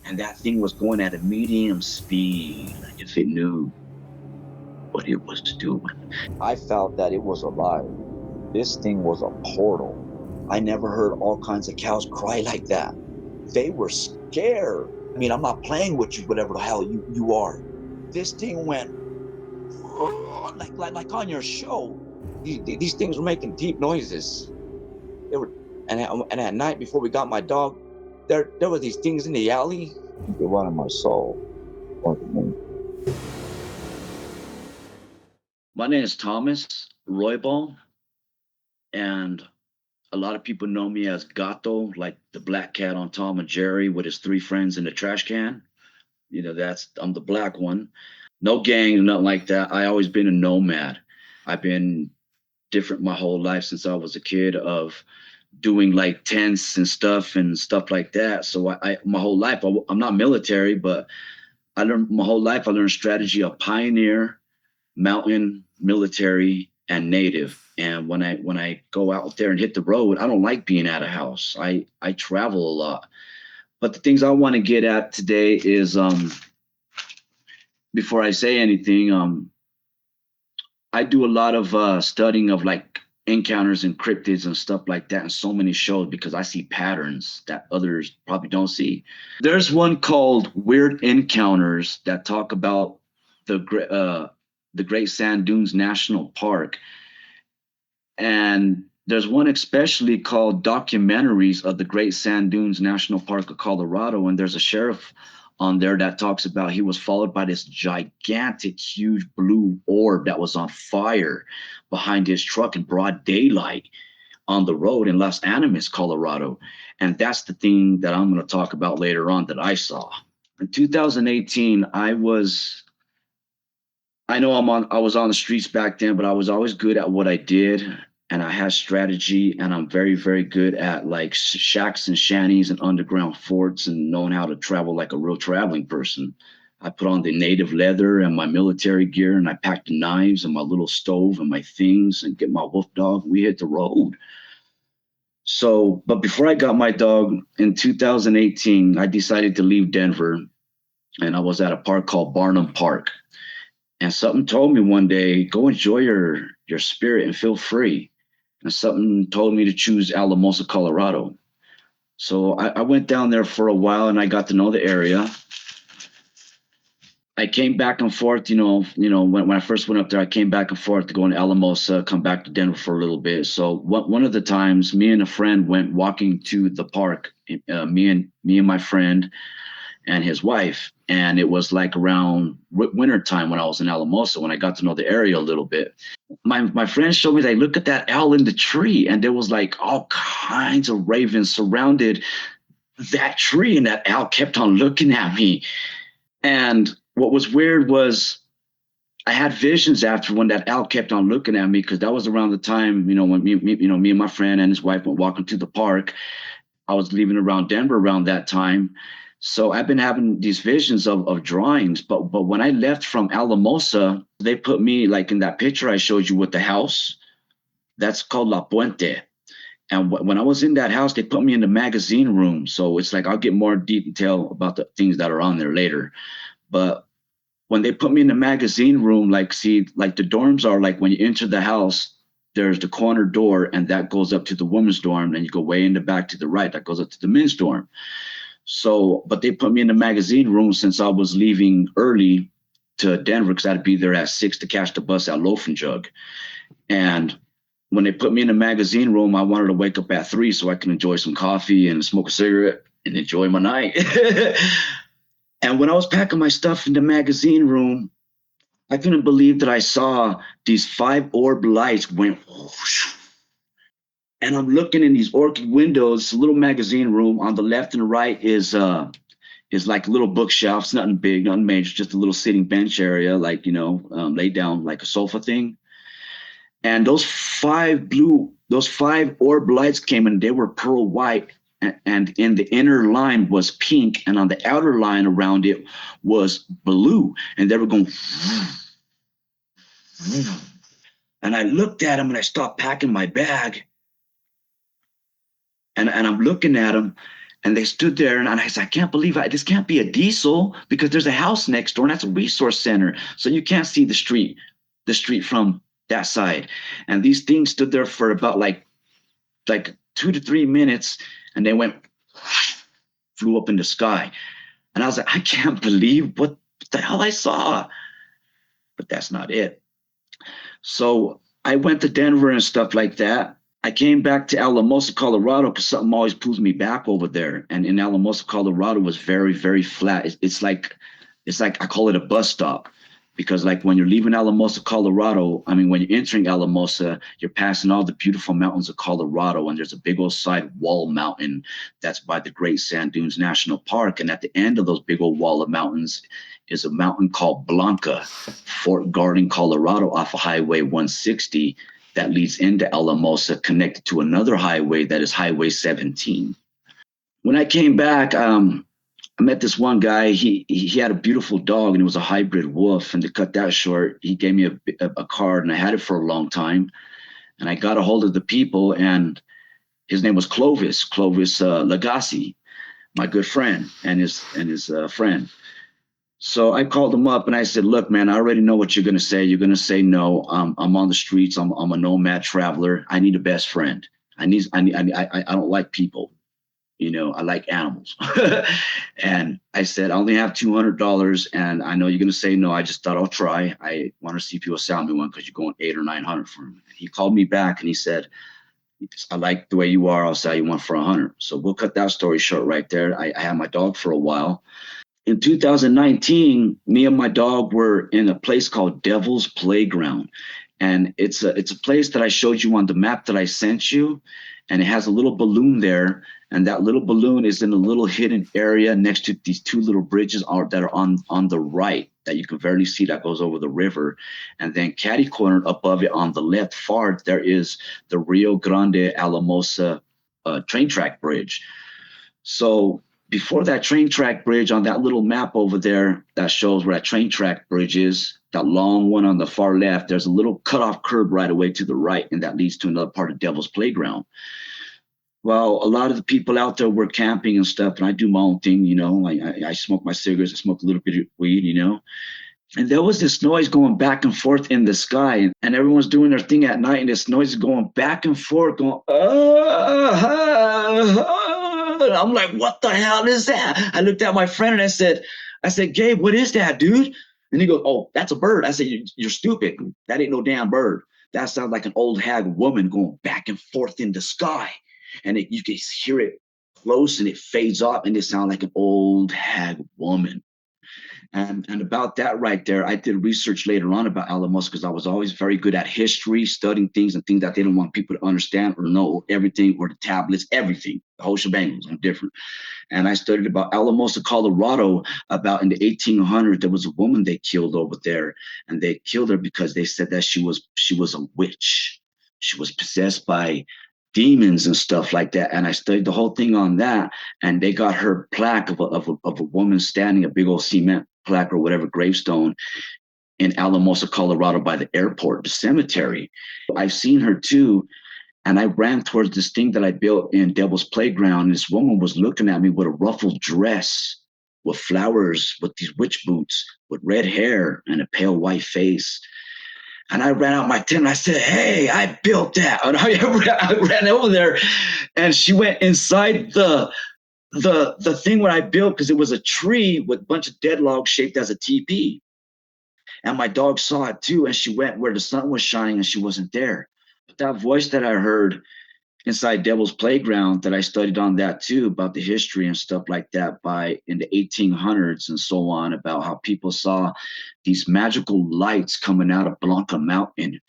and that thing was going at a medium speed, like if it knew what it was doing. I felt that it was alive. This thing was a portal. I never heard all kinds of cows cry like that. They were scared. I mean, I'm not playing with you, whatever the hell you are. This thing went like on your show. These things were making deep noises. They were, and at night before we got my dog, there were these things in the alley. They wanted my soul. Wanted me. My name is Thomas Roybal, and a lot of people know me as Gato, like the black cat on Tom and Jerry with his three friends in the trash can. You know, I'm the black one. No gang, nothing like that. I always been a nomad. I've been different my whole life since I was a kid of doing like tents and stuff like that. So I my whole life, I'm not military, but I learned my whole life. I learned strategy of pioneer, mountain, military, and native. And when I go out there and hit the road, I don't like being at a house. I travel a lot. But the things I want to get at today is before I say anything, I do a lot of studying of like encounters and cryptids and stuff like that in so many shows because I see patterns that others probably don't see. There's one called Weird Encounters that talk about the Great Sand Dunes National Park, and there's one especially called Documentaries of the Great Sand Dunes National Park of Colorado, and there's a sheriff on there that talks about he was followed by this gigantic, huge blue orb that was on fire behind his truck in broad daylight on the road in Los Animas, Colorado. And that's the thing that I'm going to talk about later on that I saw. In 2018, I was on the streets back then, but I was always good at what I did. And I had strategy, and I'm very, very good at like shacks and shanties and underground forts and knowing how to travel like a real traveling person. I put on the native leather and my military gear, and I packed the knives and my little stove and my things and get my wolf dog. We hit the road. So, but before I got my dog in 2018, I decided to leave Denver, and I was at a park called Barnum Park. And something told me one day, go enjoy your spirit and feel free. And something told me to choose Alamosa, Colorado. So I went down there for a while and I got to know the area. I came back and forth, when I first went up there, I came back and forth to go in Alamosa, come back to Denver for a little bit. So one of the times, me and a friend went walking to the park, me and my friend and his wife. And it was like around winter time when I was in Alamosa, when I got to know the area a little bit. My friend showed me, like, look at that owl in the tree. And there was like all kinds of ravens surrounded that tree. And that owl kept on looking at me. And what was weird was I had visions after when that owl kept on looking at me, because that was around the time, when me and my friend and his wife went walking to the park. I was leaving around Denver around that time. So I've been having these visions of drawings, but when I left from Alamosa, they put me like in that picture I showed you with the house. That's called La Puente. And when I was in that house, they put me in the magazine room. So it's like I'll get more detail about the things that are on there later. But when they put me in the magazine room, like the dorms are like when you enter the house, there's the corner door, and that goes up to the women's dorm, and you go way in the back to the right, that goes up to the men's dorm. So, but they put me in the magazine room since I was leaving early to Denver, because I had to be there at 6 to catch the bus at Loaf and Jug. And when they put me in the magazine room, I wanted to wake up at 3 so I can enjoy some coffee and smoke a cigarette and enjoy my night. And when I was packing my stuff in the magazine room, I couldn't believe that I saw these 5 orb lights went whoosh. And I'm looking in these orchid windows. It's a little magazine room. On the left and the right is like little bookshelves, nothing big, nothing major, just a little sitting bench area, like, laid down like a sofa thing. And those 5 orb lights came in. They were pearl white, and in the inner line was pink, and on the outer line around it was blue. And they were going. And I looked at them, and I stopped packing my bag. And I'm looking at them, And they stood there, and I said, I can't believe this can't be a diesel because there's a house next door, and that's a resource center. So you can't see the street from that side. And these things stood there for about like 2 to 3 minutes, and they flew up in the sky. And I was like, I can't believe what the hell I saw. But that's not it. So I went to Denver and stuff like that. I came back to Alamosa, Colorado, because something always pulls me back over there. And in Alamosa, Colorado was very, very flat. It's like I call it a bus stop, because like when you're leaving Alamosa, Colorado, I mean, when you're entering Alamosa, you're passing all the beautiful mountains of Colorado, and there's a big old side wall mountain that's by the Great Sand Dunes National Park. And at the end of those big old wall of mountains is a mountain called Blanca, Fort Garden, Colorado, off of Highway 160 that leads into Alamosa, connected to another highway that is Highway 17. When I came back, I met this one guy. He had a beautiful dog, and it was a hybrid wolf. And to cut that short, he gave me a card, and I had it for a long time. And I got a hold of the people, and his name was Clovis Lagasse, my good friend, and his friend. So I called him up and I said, look, man, I already know what you're going to say. You're going to say no. I'm on the streets. I'm a nomad traveler. I need a best friend. I don't like people. You know, I like animals. And I said, I only have $200, and I know you're going to say no. I just thought I'll try. I want to see if you'll sell me one, because you're going 800 or 900 for him. He called me back and he said, I like the way you are. I'll sell you one for 100. So we'll cut that story short right there. I had my dog for a while. In 2019, me and my dog were in a place called Devil's Playground. And it's a place that I showed you on the map that I sent you. And it has a little balloon there. And that little balloon is in a little hidden area next to these two little bridges that are on the right that you can barely see, that goes over the river. And then catty corner above it on the left far, there is the Rio Grande Alamosa train track bridge. So before that train track bridge, on that little map over there that shows where that train track bridge is, that long one on the far left, there's a little cutoff curb right away to the right, and that leads to another part of Devil's Playground. Well, a lot of the people out there were camping and stuff, and I do my own thing, you know. I smoke my cigarettes, I smoke a little bit of weed, you know. And there was this noise going back and forth in the sky, and everyone's doing their thing at night, and this noise is going back and forth, going, and I'm like, what the hell is that? I looked at my friend and I said, Gabe, what is that, dude? And he goes, oh, that's a bird. I said, you're stupid. That ain't no damn bird. That sounds like an old hag woman going back and forth in the sky. And you can hear it close, and it fades off, and it sounds like an old hag woman. And about that right there, I did research later on about Alamosa, because I was always very good at history, studying things and things that they didn't want people to understand or know, or everything, or the tablets, everything, the whole shebang. I'm different. And I studied about Alamosa, Colorado, about in the 1800s, there was a woman they killed over there, and they killed her because they said that she was a witch. She was possessed by demons and stuff like that. And I studied the whole thing on that, and they got her plaque of a woman standing, a big old cement plaque or whatever, gravestone, in Alamosa, Colorado, by the airport, the cemetery. I've seen her too. And I ran towards this thing that I built in Devil's Playground. And this woman was looking at me with a ruffled dress, with flowers, with these witch boots, with red hair and a pale white face. And I ran out my tent and I said, hey, I built that. And I ran over there, and she went inside the thing where I built, because it was a tree with a bunch of dead logs shaped as a teepee. And my dog saw it too, and she went where the sun was shining, and she wasn't there. But that voice that I heard inside Devil's Playground, that I studied on that too, about the history and stuff like that, by in the 1800s and so on, about how people saw these magical lights coming out of Blanca Mountain,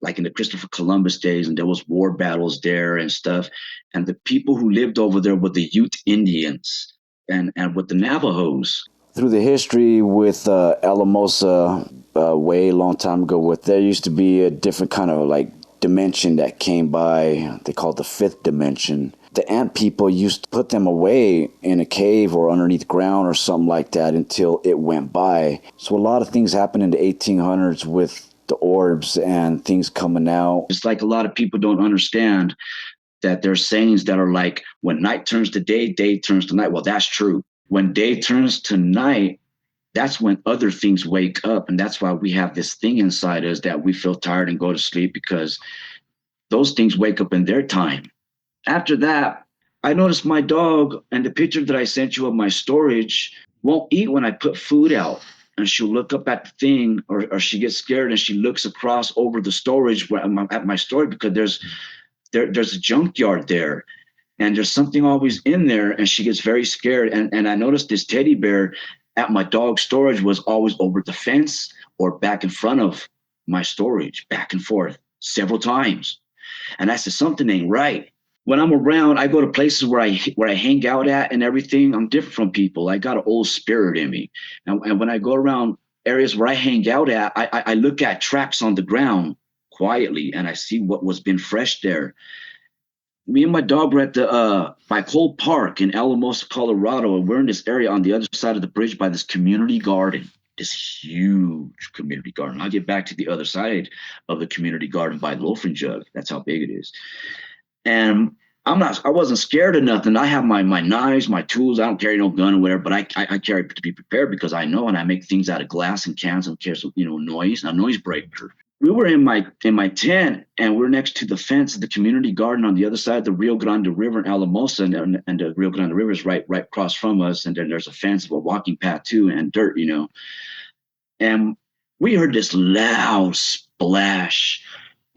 like in the Christopher Columbus days, and there was war battles there and stuff. And the people who lived over there were the Ute Indians and with the Navajos. Through the history with Alamosa, way long time ago, with there used to be a different kind of like dimension that came by. They call it the fifth dimension. The ant people used to put them away in a cave or underneath ground or something like that until it went by. So a lot of things happened in the 1800s with the orbs and things coming out. It's like a lot of people don't understand that there's sayings that are like, when night turns to day, day turns to night. Well, that's true. When day turns to night, that's when other things wake up. And that's why we have this thing inside us that we feel tired and go to sleep, because those things wake up in their time. After that, I noticed my dog, and the picture that I sent you of my storage, won't eat when I put food out. And she'll look up at the thing, or she gets scared and she looks across over the storage where I'm at my storage, because there's a junkyard there, and there's something always in there, and she gets very scared. And I noticed this teddy bear at my dog's storage was always over the fence or back in front of my storage, back and forth several times. And I said, something ain't right. When I'm around, I go to places where I hang out at and everything. I'm different from people. I got an old spirit in me. And when I go around areas where I hang out at, I look at tracks on the ground quietly, and I see what was been fresh there. Me and my dog were at the by Cole Park in Alamosa, Colorado, and we're in this area on the other side of the bridge by this community garden, this huge community garden. I'll get back to the other side of the community garden by the loafing jug. That's how big it is. And I wasn't scared of nothing. I have my knives, my tools. I don't carry no gun or whatever, but I carry to be prepared, because I know, and I make things out of glass and cans and carry, noise, a noise breaker. We were in my tent, and we're next to the fence of the community garden on the other side of the Rio Grande River in Alamosa, and the Rio Grande River is right across from us, and then there's a fence, a walking path too, and dirt, And we heard this loud splash.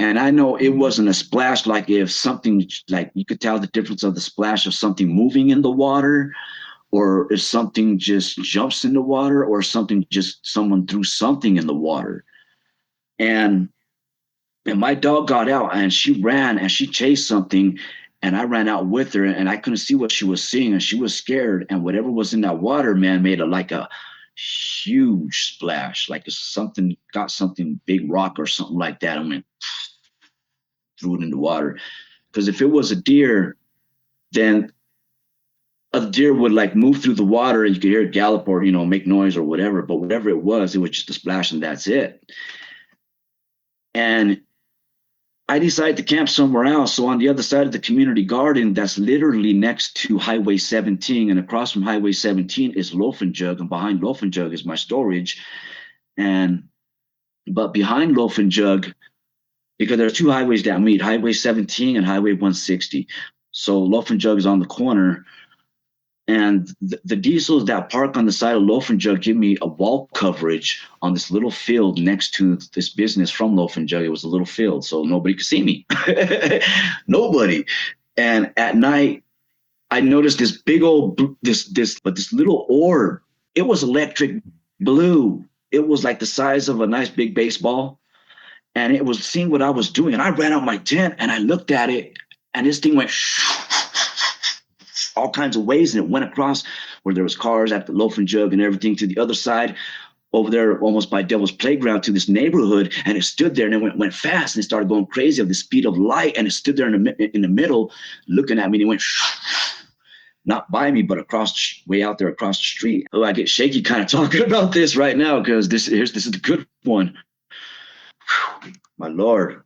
And I know it wasn't a splash like if something, like you could tell the difference of the splash of something moving in the water, or if something just jumps in the water, or something just someone threw something in the water. And my dog got out, and she ran and she chased something, and I ran out with her, and I couldn't see what she was seeing, and she was scared. And whatever was in that water, man, made like a huge splash, like something got something big rock or something like that, and went threw it in the water. Because if it was a deer, then a deer would like move through the water, and you could hear it gallop or make noise or whatever. But whatever it was just a splash, and that's it. And I decided to camp somewhere else. So on the other side of the community garden, that's literally next to Highway 17, and across from Highway 17 is Loafing Jug, and behind Loafing Jug is my storage. But behind Loafing Jug, because there's two highways that meet, Highway 17 and Highway 160. So Loafing Jug is on the corner, and the diesels that park on the side of Loafing Jug give me a wall coverage on this little field next to this business from Loafing Jug. It was a little field, so nobody could see me. Nobody. And at night, I noticed this big old, this little orb. It was electric blue. It was like the size of a nice big baseball. And it was seeing what I was doing. And I ran out my tent, and I looked at it, and this thing went all kinds of ways, and it went across where there was cars at the Loafing Jug and everything to the other side over there, almost by Devil's Playground, to this neighborhood. And it stood there, and it went fast, and it started going crazy at the speed of light. And it stood there in the middle looking at me, and it went not by me, but way out there across the street. Oh, I get shaky kind of talking about this right now, because this is the good one. Whew, my Lord.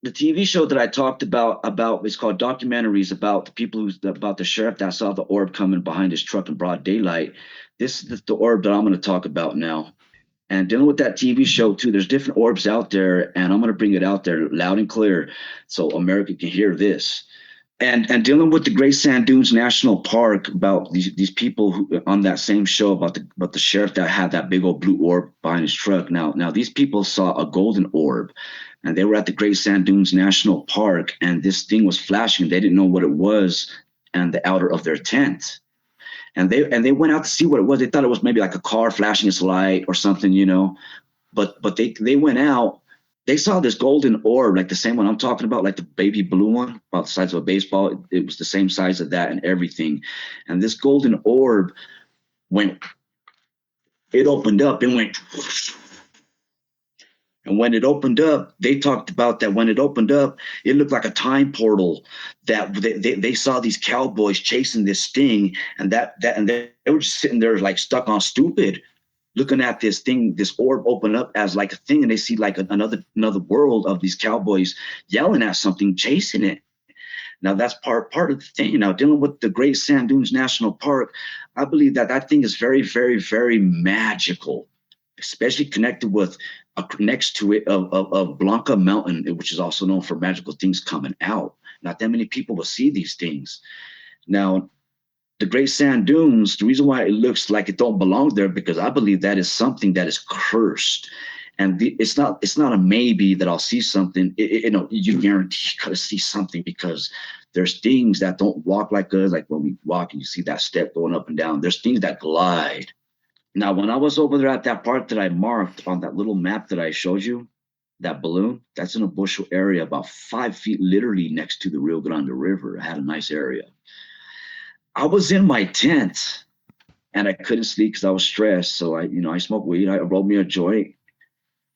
The TV show that I talked about is called Documentaries, about the people about the sheriff that saw the orb coming behind his truck in broad daylight. This is the orb that I'm going to talk about now. And dealing with that TV show too, there's different orbs out there, and I'm going to bring it out there loud and clear so America can hear this. And dealing with the Great Sand Dunes National Park, about these people who on that same show about the sheriff that had that big old blue orb behind his truck. Now these people saw a golden orb, and they were at the Great Sand Dunes National Park, and this thing was flashing. They didn't know what it was, and the outer of their tent. And they went out to see what it was. They thought it was maybe like a car flashing its light or something, But they went out. They saw this golden orb, like the same one I'm talking about, like the baby blue one, about the size of a baseball. It was the same size of that and everything. And this golden orb it opened up and went. And when it opened up, they talked about that when it opened up, it looked like a time portal, that they saw these cowboys chasing this thing, and they were just sitting there like stuck on stupid, looking at this thing, this orb open up as like a thing, and they see like another world of these cowboys yelling at something, chasing it. Now that's part of the thing. Now dealing with the Great Sand Dunes National Park, I believe that that thing is very, very, very magical, especially connected with next to it of Blanca Mountain, which is also known for magical things coming out. Not that many people will see these things. Now, the Great Sand Dunes, the reason why it looks like it don't belong there, because I believe that is something that is cursed. And it's not a maybe that I'll see something. You guarantee you gotta see something, because there's things that don't walk like us. Like when we walk and you see that step going up and down, there's things that glide. Now, when I was over there at that part that I marked on that little map that I showed you, that balloon, that's in a bushel area about 5 feet, literally next to the Rio Grande River. I had a nice area. I was in my tent and I couldn't sleep because I was stressed. So I smoked weed. I rolled me a joint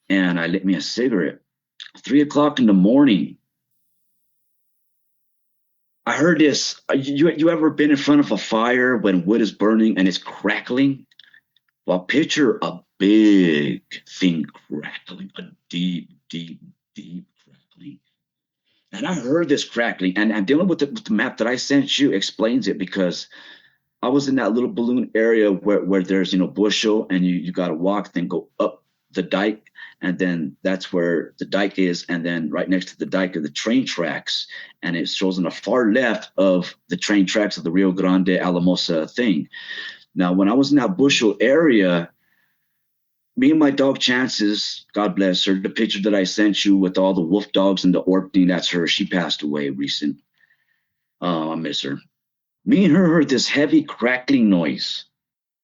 and I lit me a cigarette. 3 o'clock in the morning, I heard this. You ever been in front of a fire when wood is burning and it's crackling? Well, picture a big thing crackling, a deep, deep, deep crackling. And I heard this crackling, and I'm dealing with the map that I sent you explains it, because I was in that little balloon area where there's bushel, and you got to walk, then go up the dike, and then that's where the dike is, and then right next to the dike are the train tracks, and it shows on the far left of the train tracks of the Rio Grande Alamosa thing. Now, when I was in that bushel area, me and my dog Chances, God bless her, the picture that I sent you with all the wolf dogs and the orb thing, that's her. She passed away recent. Oh, I miss her. Me and her heard this heavy crackling noise.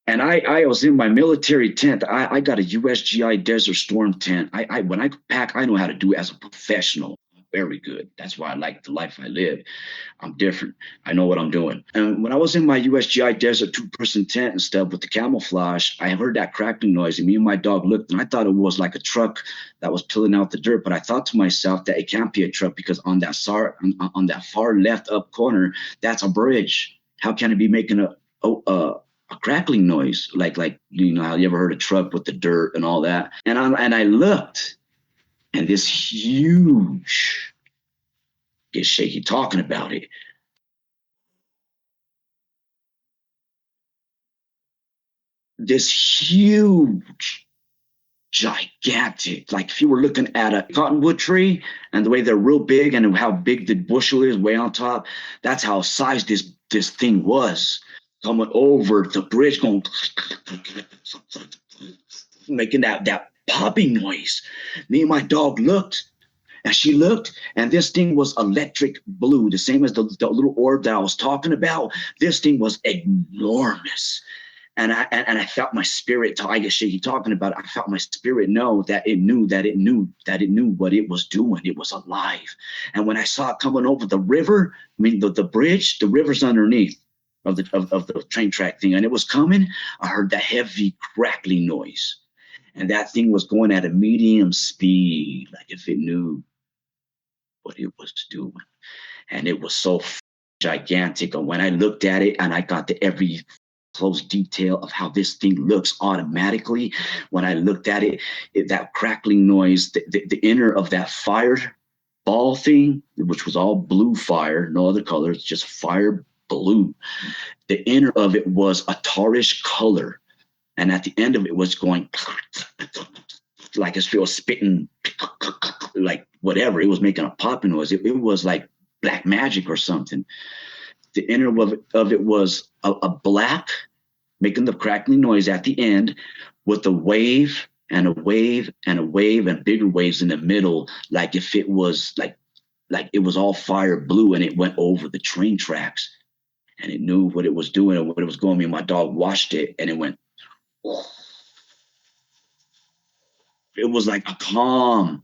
And I was in my military tent. I got a USGI Desert Storm tent. When I pack, I know how to do it as a professional. Very good. That's why I like the life I live. I'm different. I know what I'm doing. And when I was in my USGI Desert 2-person tent and stuff with the camouflage, I heard that crackling noise, and me and my dog looked, and I thought it was like a truck that was peeling out the dirt. But I thought to myself that it can't be a truck, because on that far left up corner, that's a bridge. How can it be making a crackling noise? Like how you ever heard a truck with the dirt and all that? And I looked, and this huge, get shaky talking about it. This huge, gigantic, like if you were looking at a cottonwood tree and the way they're real big and how big the bushel is way on top, that's how size this thing was. Coming over the bridge, going, making that popping noise. Me and my dog looked, and she looked, and this thing was electric blue, the same as the little orb that I was talking about. This thing was enormous. And I felt my spirit, I get shaky talking about it. I felt my spirit know that it knew what it was doing. It was alive. And when I saw it coming over the river, I mean the bridge, the river's underneath of the train track thing, and it was coming, I heard that heavy crackling noise. And that thing was going at a medium speed, like if it knew what it was doing. And it was so gigantic. And when I looked at it and I got to every close detail of how this thing looks automatically, when I looked at it, that crackling noise, the inner of that fire ball thing, which was all blue fire, no other colors, just fire blue. The inner of it was a tarish color. And at the end of it was going like if it was spitting, like whatever. It was making a popping noise. It was like black magic or something. The inner of it was a black, making the crackling noise at the end, with a wave and a wave and a wave and bigger waves in the middle, like if it was like it was all fire blue, and it went over the train tracks, and it knew what it was doing and what it was going. Me and my dog watched it, and it went. It was like a calm,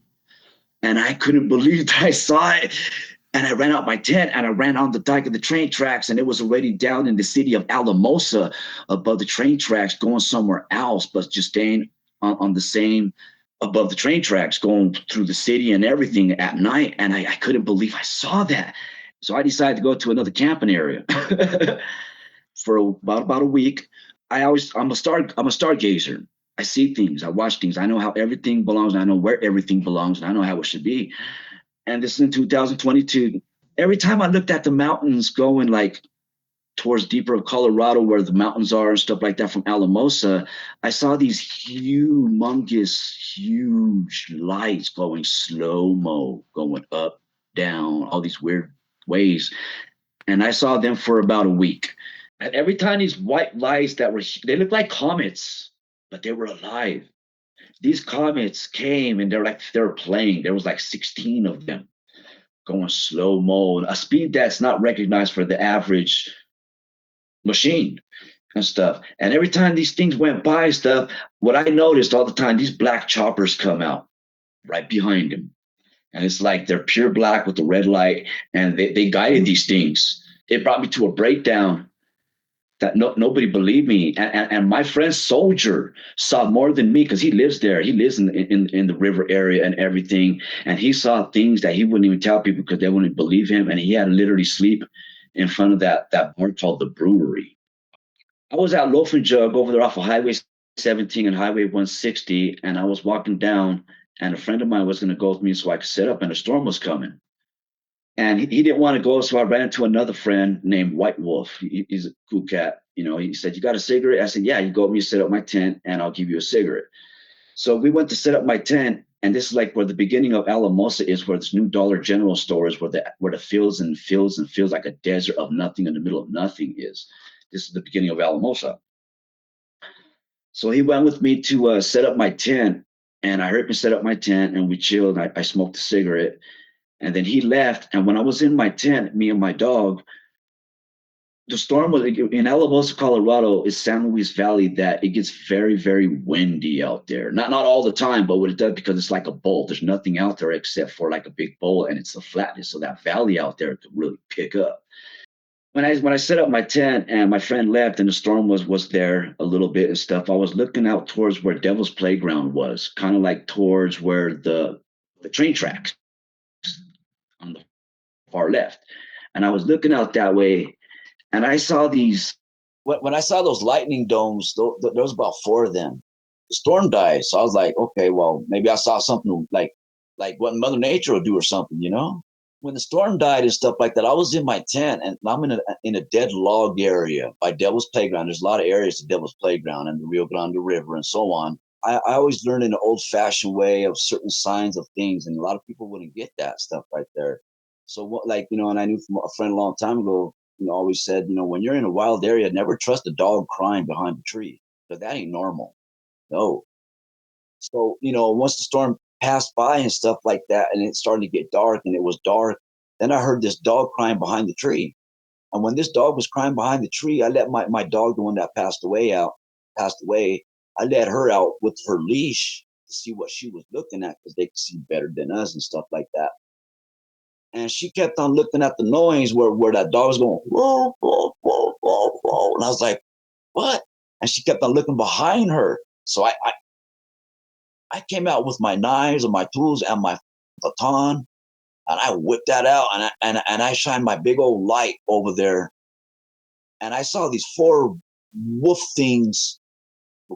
and I couldn't believe that I saw it. And I ran out my tent, and I ran on the dike of the train tracks, and it was already down in the city of Alamosa above the train tracks, going somewhere else, but just staying on the same above the train tracks, going through the city and everything at night. And I couldn't believe I saw that. So I decided to go to another camping area for about a week. I'm a stargazer. I see things, I watch things, I know how everything belongs, and I know where everything belongs, and I know how it should be. And this is in 2022. every time I looked at the mountains going like towards deeper of Colorado where the mountains are and stuff like that from Alamosa, I saw these humongous, huge lights going slow-mo, going up, down, all these weird ways. And I saw them for about a week. And every time these white lights that were, they looked like comets, but they were alive. These comets came and they were playing. There was like 16 of them going slow mo, a speed that's not recognized for the average machine and stuff. And every time these things went by and stuff, what I noticed all the time, these black choppers come out right behind him. And it's like they're pure black with the red light, and they guided these things. It brought me to a breakdown that nobody believed me. And my friend Soldier saw more than me because he lives there. He lives in the river area and everything. And he saw things that he wouldn't even tell people because they wouldn't believe him. And he had to literally sleep in front of that bar called the Brewery. I was at Loaf and Jug over there off of Highway 17 and Highway 160, and I was walking down, and a friend of mine was going to go with me so I could set up, and a storm was coming. And he didn't want to go, so I ran into another friend named White Wolf. He's a cool cat. You know, he said, "You got a cigarette?" I said, "Yeah, you go with me, set up my tent, and I'll give you a cigarette." So we went to set up my tent, and this is like where the beginning of Alamosa is, where this new Dollar General store is, where the fields and fields and fields like a desert of nothing in the middle of nothing is. This is the beginning of Alamosa. So he went with me to set up my tent, and I heard him set up my tent, and we chilled. I smoked a cigarette, and then he left. And when I was in my tent, me and my dog, the storm was in Alamosa, Colorado. Is San Luis Valley that it gets very, very windy out there. Not all the time, but what it does because it's like a bowl. There's nothing out there except for like a big bowl, and it's the flatness. So that valley out there could really pick up. When I set up my tent and my friend left and the storm was there a little bit and stuff, I was looking out towards where Devil's Playground was, kind of like towards where the train tracks on the far left. And I was looking out that way, and I saw these. When I saw those lightning domes, there was about four of them. The storm died, so I was like, okay, well, maybe I saw something like what Mother Nature would do or something, you know? When the storm died and stuff like that, I was in my tent and I'm in a dead log area by Devil's Playground. There's a lot of areas to Devil's Playground and the Rio Grande River and so on. I always learned in an old fashioned way of certain signs of things, and a lot of people wouldn't get that stuff right there. So what, like, you know, and I knew from a friend a long time ago, you know, always said, you know, when you're in a wild area, never trust a dog crying behind a tree because that ain't normal. No. So, you know, once the storm passed by and stuff like that, and it started to get dark and it was dark, then I heard this dog crying behind the tree. And when this dog was crying behind the tree, I let my dog, the one that passed away, I let her out with her leash to see what she was looking at because they could see better than us and stuff like that. And she kept on looking at the noise where that dog was going, whoa, whoa, whoa, whoa, whoa. And I was like, what? And she kept on looking behind her. So I came out with my knives and my tools and my baton, and I whipped that out and I shined my big old light over there. And I saw these four wolf things.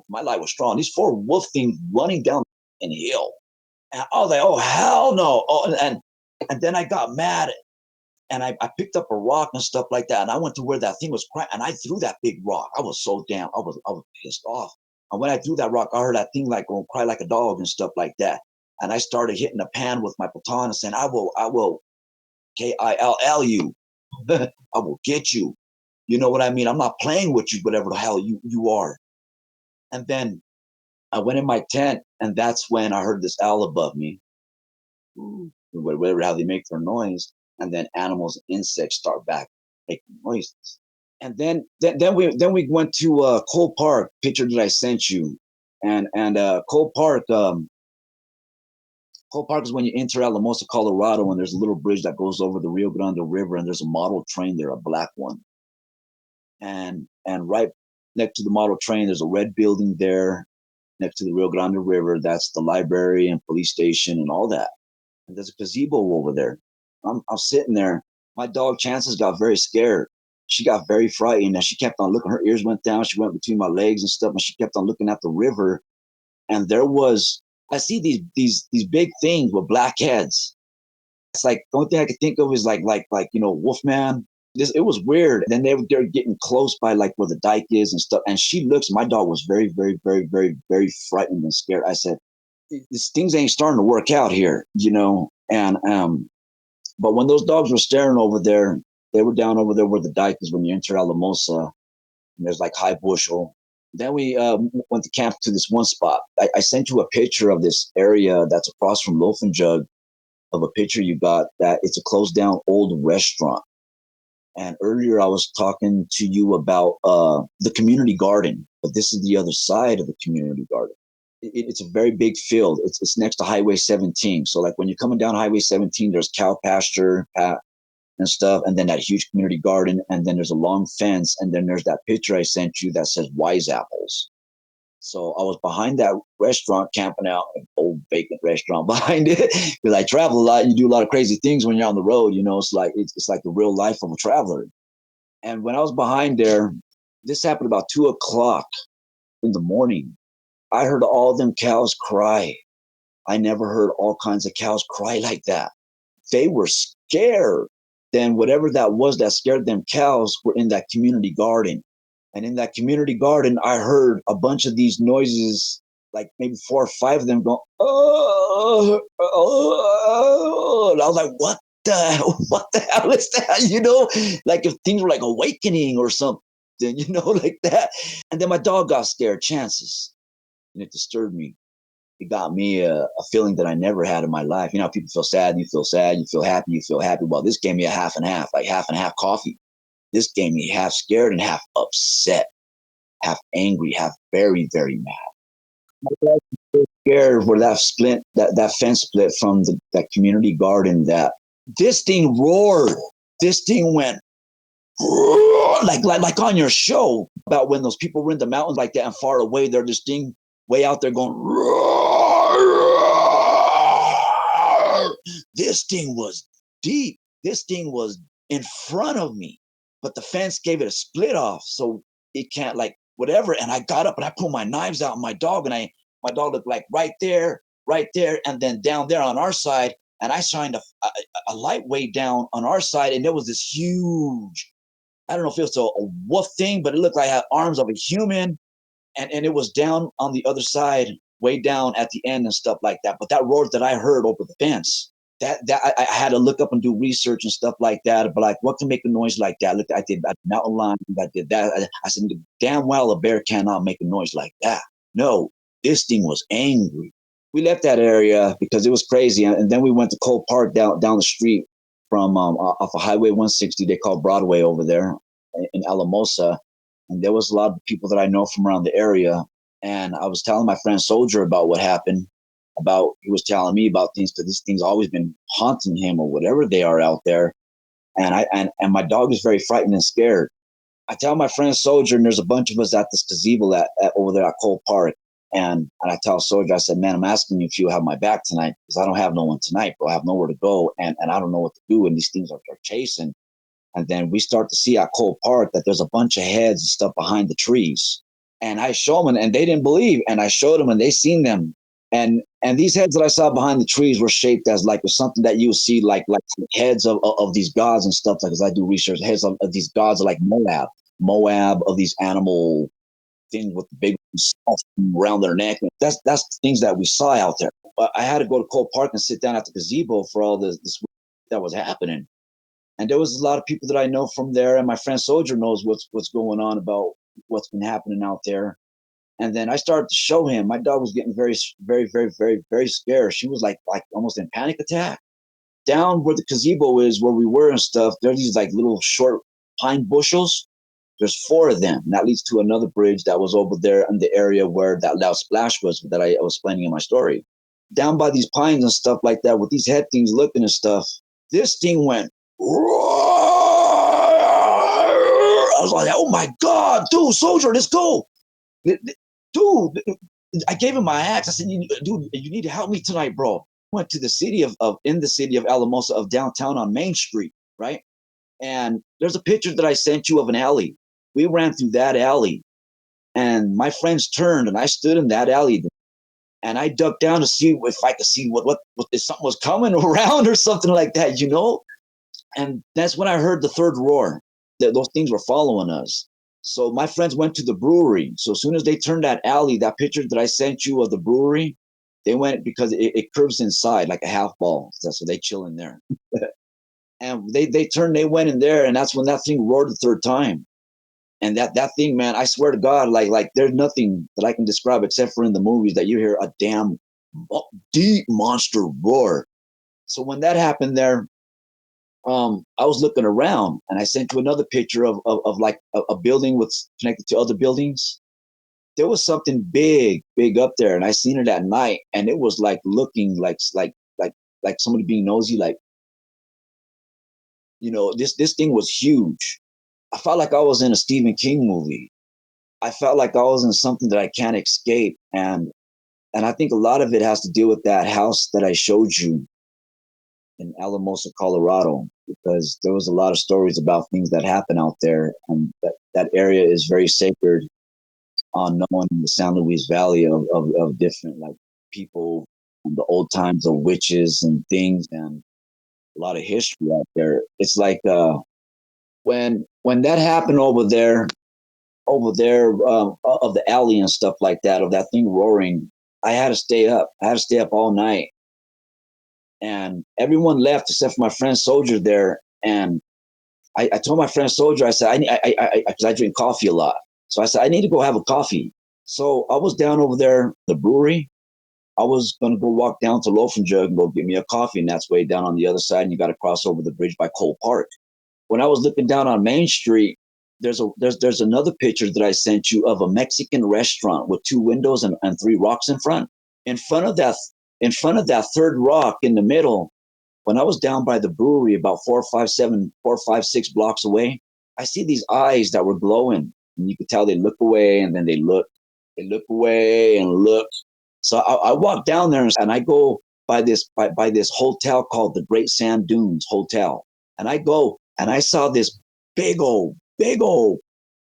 My light was strong. These four wolf things running down an hill. And I was like, oh, hell no. Oh, and then I got mad and I picked up a rock and stuff like that. And I went to where that thing was crying and I threw that big rock. I was so damn, I was pissed off. And when I threw that rock, I heard that thing like going cry like a dog and stuff like that. And I started hitting the pan with my baton and saying, I will KILL you. I will get you. You know what I mean? I'm not playing with you, whatever the hell you are. And then I went in my tent, and that's when I heard this owl above me. Whatever, how they make their noise. And then animals and insects start back making noises. And then we went to Cole Park, picture that I sent you. And Cole Park, Cole Park is when you enter Alamosa, Colorado, and there's a little bridge that goes over the Rio Grande River, and there's a model train there, a black one. And right next to the model train, there's a red building there next to the Rio Grande River. That's the library and police station and all that. And there's a gazebo over there. I'm sitting there. My dog Chances got very scared. She got very frightened, and she kept on looking. Her ears went down. She went between my legs and stuff, and she kept on looking at the river. And I see these big things with black heads, It's like the only thing I could think of is like Wolfman. It was weird. Then they're getting close by like where the dike is and stuff. And she looks. My dog was very, very, very, very, very frightened and scared. I said, "These things ain't starting to work out here, you know." And but when those dogs were staring over there, they were down over there where the dike is when you enter Alamosa. And there's like high bushel. Then we went to camp to this one spot. I sent you a picture of this area that's across from Loaf and Jug, of a picture you got, that it's a closed down old restaurant. And earlier I was talking to you about the community garden, but this is the other side of the community garden. It's a very big field. It's next to Highway 17. So like when you're coming down Highway 17, there's cow pasture and stuff, and then that huge community garden, and then there's a long fence, and then there's that picture I sent you that says Wise Apples. So I was behind that restaurant camping out, an old vacant restaurant behind it, because I travel a lot. And you do a lot of crazy things when you're on the road. You know, it's like the real life of a traveler. And when I was behind there, this happened about 2 o'clock in the morning. I heard all them cows cry. I never heard all kinds of cows cry like that. They were scared. Then whatever that was that scared them cows were in that community garden. And in that community garden, I heard a bunch of these noises, like maybe 4 or 5 of them going, oh, oh. And I was like, what the hell is that? You know, like if things were like awakening or something, you know, like that. And then my dog got scared, Chances, and it disturbed me. It got me a feeling that I never had in my life. You know, people feel sad, you feel sad, you feel happy, you feel happy. Well, this gave me a half and half, like half and half coffee. This gave me half scared and half upset, half angry, half very, very mad. Scared where that fence split from that community garden, that this thing roared. This thing went like on your show about when those people were in the mountains like that and far away, they're this thing way out there going roar. This thing was deep. This thing was in front of me, but the fence gave it a split off, so it can't like whatever. And I got up and I pulled my knives out, and my dog looked like right there, and then down there on our side. And I shined a light way down on our side, and there was this huge, I don't know if it was a wolf thing, but it looked like it had arms of a human, and it was down on the other side, way down at the end and stuff like that. But that roar that I heard over the fence, that I had to look up and do research and stuff like that. But like, what can make a noise like that? Look, I did mountain lion, I did that. I said, damn well, a bear cannot make a noise like that. No, this thing was angry. We left that area because it was crazy, and then we went to Cole Park down the street from off of Highway 160. They call Broadway over there in Alamosa, and there was a lot of people that I know from around the area. And I was telling my friend Soldier about what happened. About he was telling me about things, because this thing's always been haunting him or whatever they are out there. And my dog is very frightened and scared. I tell my friend Soldier, and there's a bunch of us at this gazebo at over there at Cole Park. And I tell Soldier, I said, man, I'm asking you if you have my back tonight, because I don't have no one tonight, bro. I have nowhere to go, and I don't know what to do. And these things are chasing. And then we start to see at Cole Park that there's a bunch of heads and stuff behind the trees. And I show them, and they didn't believe. And I showed them, and they seen them. And these heads that I saw behind the trees were shaped as like something that you see like heads of these gods and stuff. Like, as I do research, heads of these gods are like Moab of these animal things with the big stuff around their neck. That's things that we saw out there. But I had to go to Cole Park and sit down at the gazebo for all this that was happening. And there was a lot of people that I know from there, and my friend Soldier knows what's going on about what's been happening out there. And then I started to show him. My dog was getting very, very, very, very, very scared. She was like almost in panic attack. Down where the gazebo is, where we were and stuff, there's these like little short pine bushels. There's 4 of them. And that leads to another bridge that was over there in the area where that loud splash was that I was explaining in my story. Down by these pines and stuff like that, with these head things looking and stuff, this thing went I was like, oh my God, dude, Soldier, let's go. Dude, I gave him my axe. I said, dude, you need to help me tonight, bro. Went to the city of in the city of Alamosa, of downtown on Main Street, right? And there's a picture that I sent you of an alley. We ran through that alley, and my friends turned, and I stood in that alley. and I ducked down to see if I could see what if something was coming around or something like that, you know. And that's when I heard the third roar. That those things were following us. So my friends went to the brewery. So as soon as they turned that alley, that picture that I sent you of the brewery, they went because it curves inside like a half ball. So they chill in there. And they went in there, and that's when that thing roared the third time. And that thing, man, I swear to God, like there's nothing that I can describe except for in the movies that you hear a damn deep monster roar. So when that happened there, I was looking around, and I sent you another picture of like a building with connected to other buildings. There was something big up there, and I seen it at night, and it was like looking like somebody being nosy, like, you know, this thing was huge. I felt like I was in a Stephen King movie. I felt like I was in something that I can't escape, and I think a lot of it has to do with that house that I showed you in Alamosa, Colorado, because there was a lot of stories about things that happen out there, and that area is very sacred, known in the San Luis Valley of different like people and the old times of witches and things, and a lot of history out there. It's like when that happened over there of the alley and stuff like that, of that thing roaring, I had to stay up. I had to stay up all night, and everyone left except for my friend Soldier there. And I told my friend Soldier, I said, because I drink coffee a lot. So I said, I need to go have a coffee. So I was down over there, the brewery. I was going to go walk down to Loaf and Jug and go get me a coffee. And that's way down on the other side. And you got to cross over the bridge by Cole Park. When I was looking down on Main Street, there's another picture that I sent you of a Mexican restaurant with two windows and three rocks in front. In front of that, in front of that third rock in the middle, when I was down by the brewery about 4, 5, 6 blocks away, I see these eyes that were glowing. And you could tell they look away and then they look away and look. So I walk down there and I go by this hotel called the Great Sand Dunes Hotel. And I go and I saw this big old,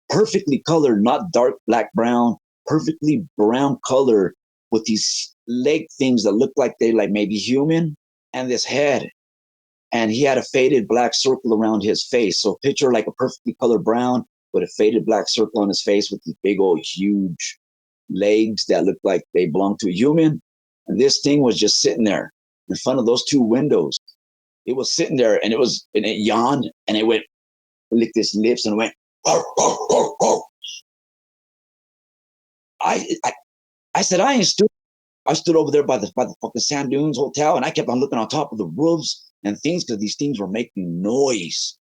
perfectly colored, not dark black brown, perfectly brown color with these leg things that look like they like maybe human, and this head, and he had a faded black circle around his face. So picture like a perfectly colored brown with a faded black circle on his face with these big old huge legs that looked like they belonged to a human. And this thing was just sitting there in front of those two windows. It was sitting there, and it yawned, and it went, licked its lips and went, "Row, row, row, row." I, I I said, I stood over there by the fucking Sand Dunes Hotel, and I kept on looking on top of the roofs and things because these things were making noise.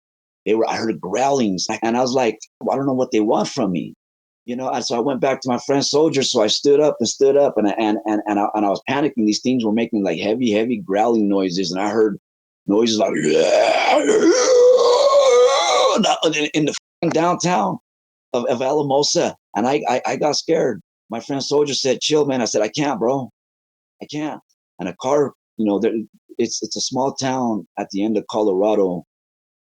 I heard growlings, and I was like, I don't know what they want from me, you know. And so I went back to my friend Soldier. So I stood up, and I was panicking. These things were making like heavy growling noises, and I heard noises like in the downtown of Alamosa, and I got scared. My friend Soldier said, "Chill, man." I said, "I can't, bro. I can't." And a car, you know, it's a small town at the end of Colorado,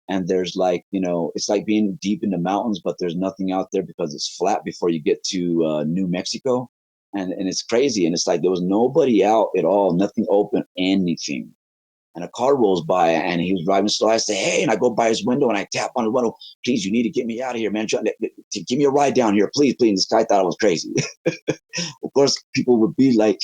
and there's like, you know, it's like being deep in the mountains, but there's nothing out there because it's flat before you get to New Mexico, and it's crazy, and it's like there was nobody out at all, nothing open, anything. And a car rolls by, and he was driving slow. I say, "Hey," and I go by his window and I tap on his window. "Please, you need to get me out of here, man. Give me a ride down here, please, please." And this guy thought I was crazy. Of course, people would be like,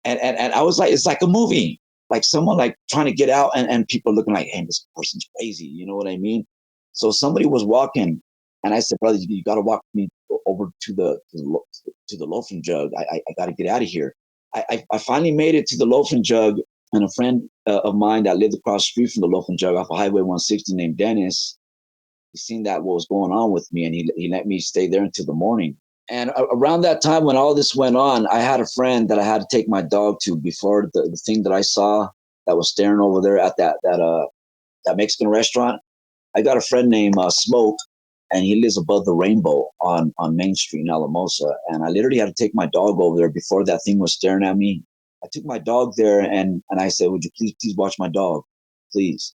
and I was like, it's like a movie, like someone like trying to get out, and people looking like, "Hey, this person's crazy." You know what I mean? So somebody was walking, and I said, "Brother, you got to walk me over to the loafing jug. I got to get out of here." I finally made it to the loafing jug, and a friend of mine that lived across the street from the loafing jug off of Highway 160 named Dennis, he seen that what was going on with me, and he let me stay there until the morning. And around that time when all this went on, I had a friend that I had to take my dog to before the thing that I saw that was staring over there at that Mexican restaurant. I got a friend named Smoke, and he lives above the Rainbow on Main Street in Alamosa. And I literally had to take my dog over there before that thing was staring at me. I took my dog there, and I said, "Would you please watch my dog, please?"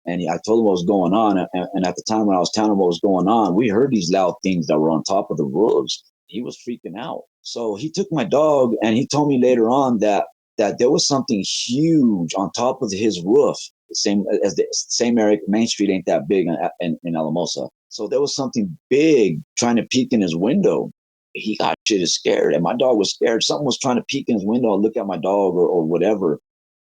And I told him what was going on. And at the time when I was telling him what was going on, we heard these loud things that were on top of the roofs. He was freaking out. So he took my dog, and he told me later on that there was something huge on top of his roof. The same area, Main Street ain't that big in Alamosa. So there was something big trying to peek in his window. He got shit scared, and my dog was scared. Something was trying to peek in his window and look at my dog or whatever.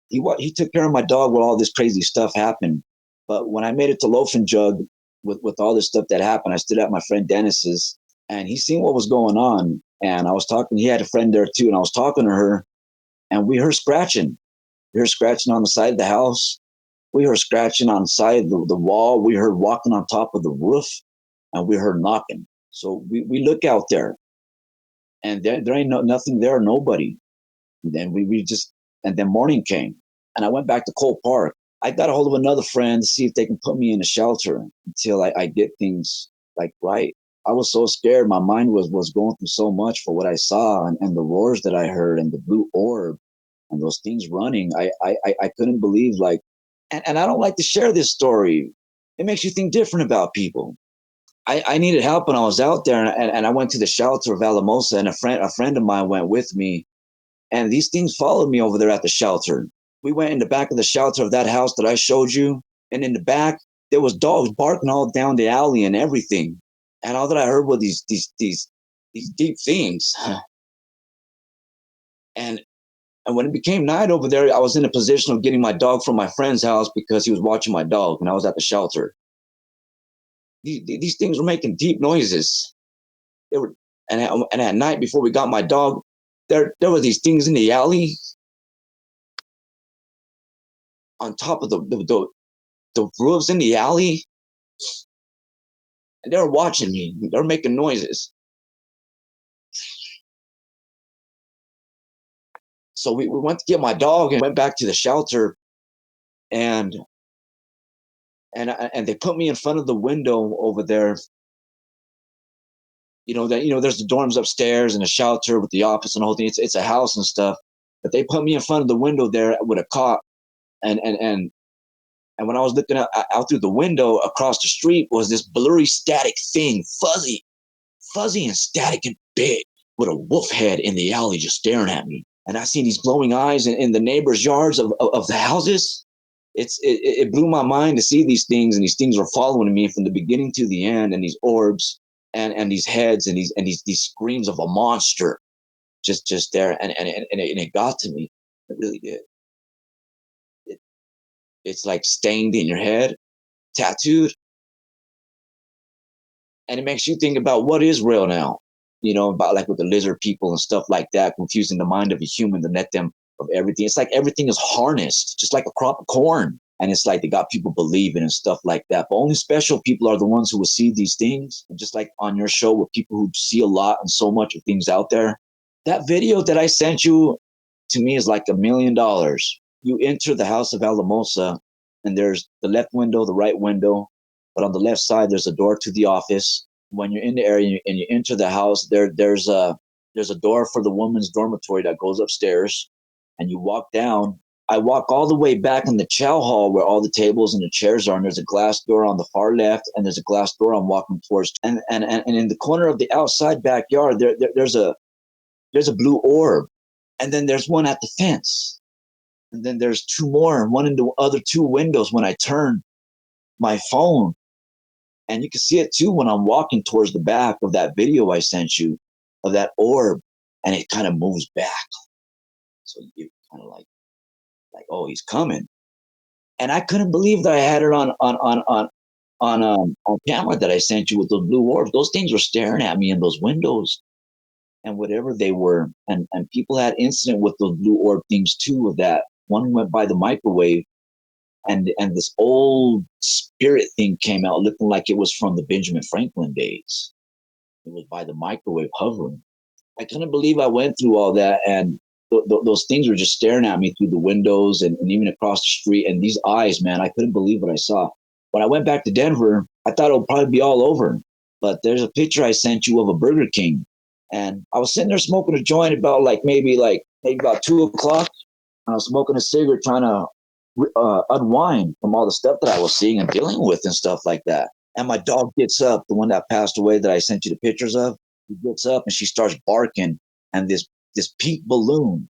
He took care of my dog while all this crazy stuff happened. But when I made it to Loafing Jug with all this stuff that happened, I stood at my friend Dennis's, and he seen what was going on. And I was talking. He had a friend there too, and I was talking to her, and we heard scratching. We heard scratching on the side of the house. We heard scratching on the side of the wall. We heard walking on top of the roof, and we heard knocking. So we look out there, and there ain't nothing there, nobody. And then we just, and then morning came, and I went back to Cole Park. I got a hold of another friend to see if they can put me in a shelter until I get things like right. I was so scared. My mind was going through so much for what I saw and the roars that I heard and the blue orb and those things running. I couldn't believe, like, and I don't like to share this story. It makes you think different about people. I needed help when I was out there, and I went to the shelter of Alamosa, and a friend of mine went with me, and these things followed me over there at the shelter. We went in the back of the shelter of that house that I showed you, and in the back there was dogs barking all down the alley and everything. And all that I heard were these deep things. And when it became night over there, I was in a position of getting my dog from my friend's house because he was watching my dog, and I was at the shelter. These things were making deep noises. They were, and at night before we got my dog, there were these things in the alley on top of the roofs in the alley, and they were watching me. They were making noises. So we went to get my dog and went back to the shelter, and they put me in front of the window over there. There's the dorms upstairs and a shelter with the office and the whole thing. It's a house and stuff. But they put me in front of the window there with a cot, and when I was looking out through the window across the street was this blurry static thing, fuzzy and static and big, with a wolf head in the alley just staring at me. And I seen these glowing eyes in the neighbors' yards of the houses. It blew my mind to see these things, and these things were following me from the beginning to the end, and these orbs and these heads and these screams of a monster just there, and it got to me. It really did. It's like stained in your head, tattooed, and it makes you think about what is real now. About like with the lizard people and stuff like that, confusing the mind of a human to net them of everything. It's like everything is harnessed, just like a crop of corn. And it's like they got people believing and stuff like that. But only special people are the ones who will see these things. And just like on your show with people who see a lot and so much of things out there. That video that I sent you, to me, is like $1 million. You enter the house of Alamosa, and there's the left window, the right window. But on the left side, there's a door to the office. When you're in the area and you enter the house, there's a door for the woman's dormitory that goes upstairs, and you walk down. I walk all the way back in the chow hall where all the tables and the chairs are, and there's a glass door on the far left, and there's a glass door I'm walking towards. And in the corner of the outside backyard, there's a blue orb, and then there's one at the fence, and then there's two more, and one in the other two windows when I turn my phone. And you can see it too when I'm walking towards the back of that video I sent you of that orb, and it kind of moves back. So you kind of like, oh, he's coming. And I couldn't believe that I had it on camera that I sent you with those blue orbs. Those things were staring at me in those windows and whatever they were. And people had incident with those blue orb things too, of that. One went by the microwave, and this old spirit thing came out looking like it was from the Benjamin Franklin days. It was by the microwave hovering. I couldn't believe I went through all that, and those things were just staring at me through the windows and even across the street. And these eyes, man, I couldn't believe what I saw. When I went back to Denver, I thought it would probably be all over. But there's a picture I sent you of a Burger King, and I was sitting there smoking a joint about maybe about 2:00. And I was smoking a cigarette, trying to unwind from all the stuff that I was seeing and dealing with and stuff like that. And my dog gets up, the one that passed away that I sent you the pictures of. She gets up and she starts barking, and this pink balloon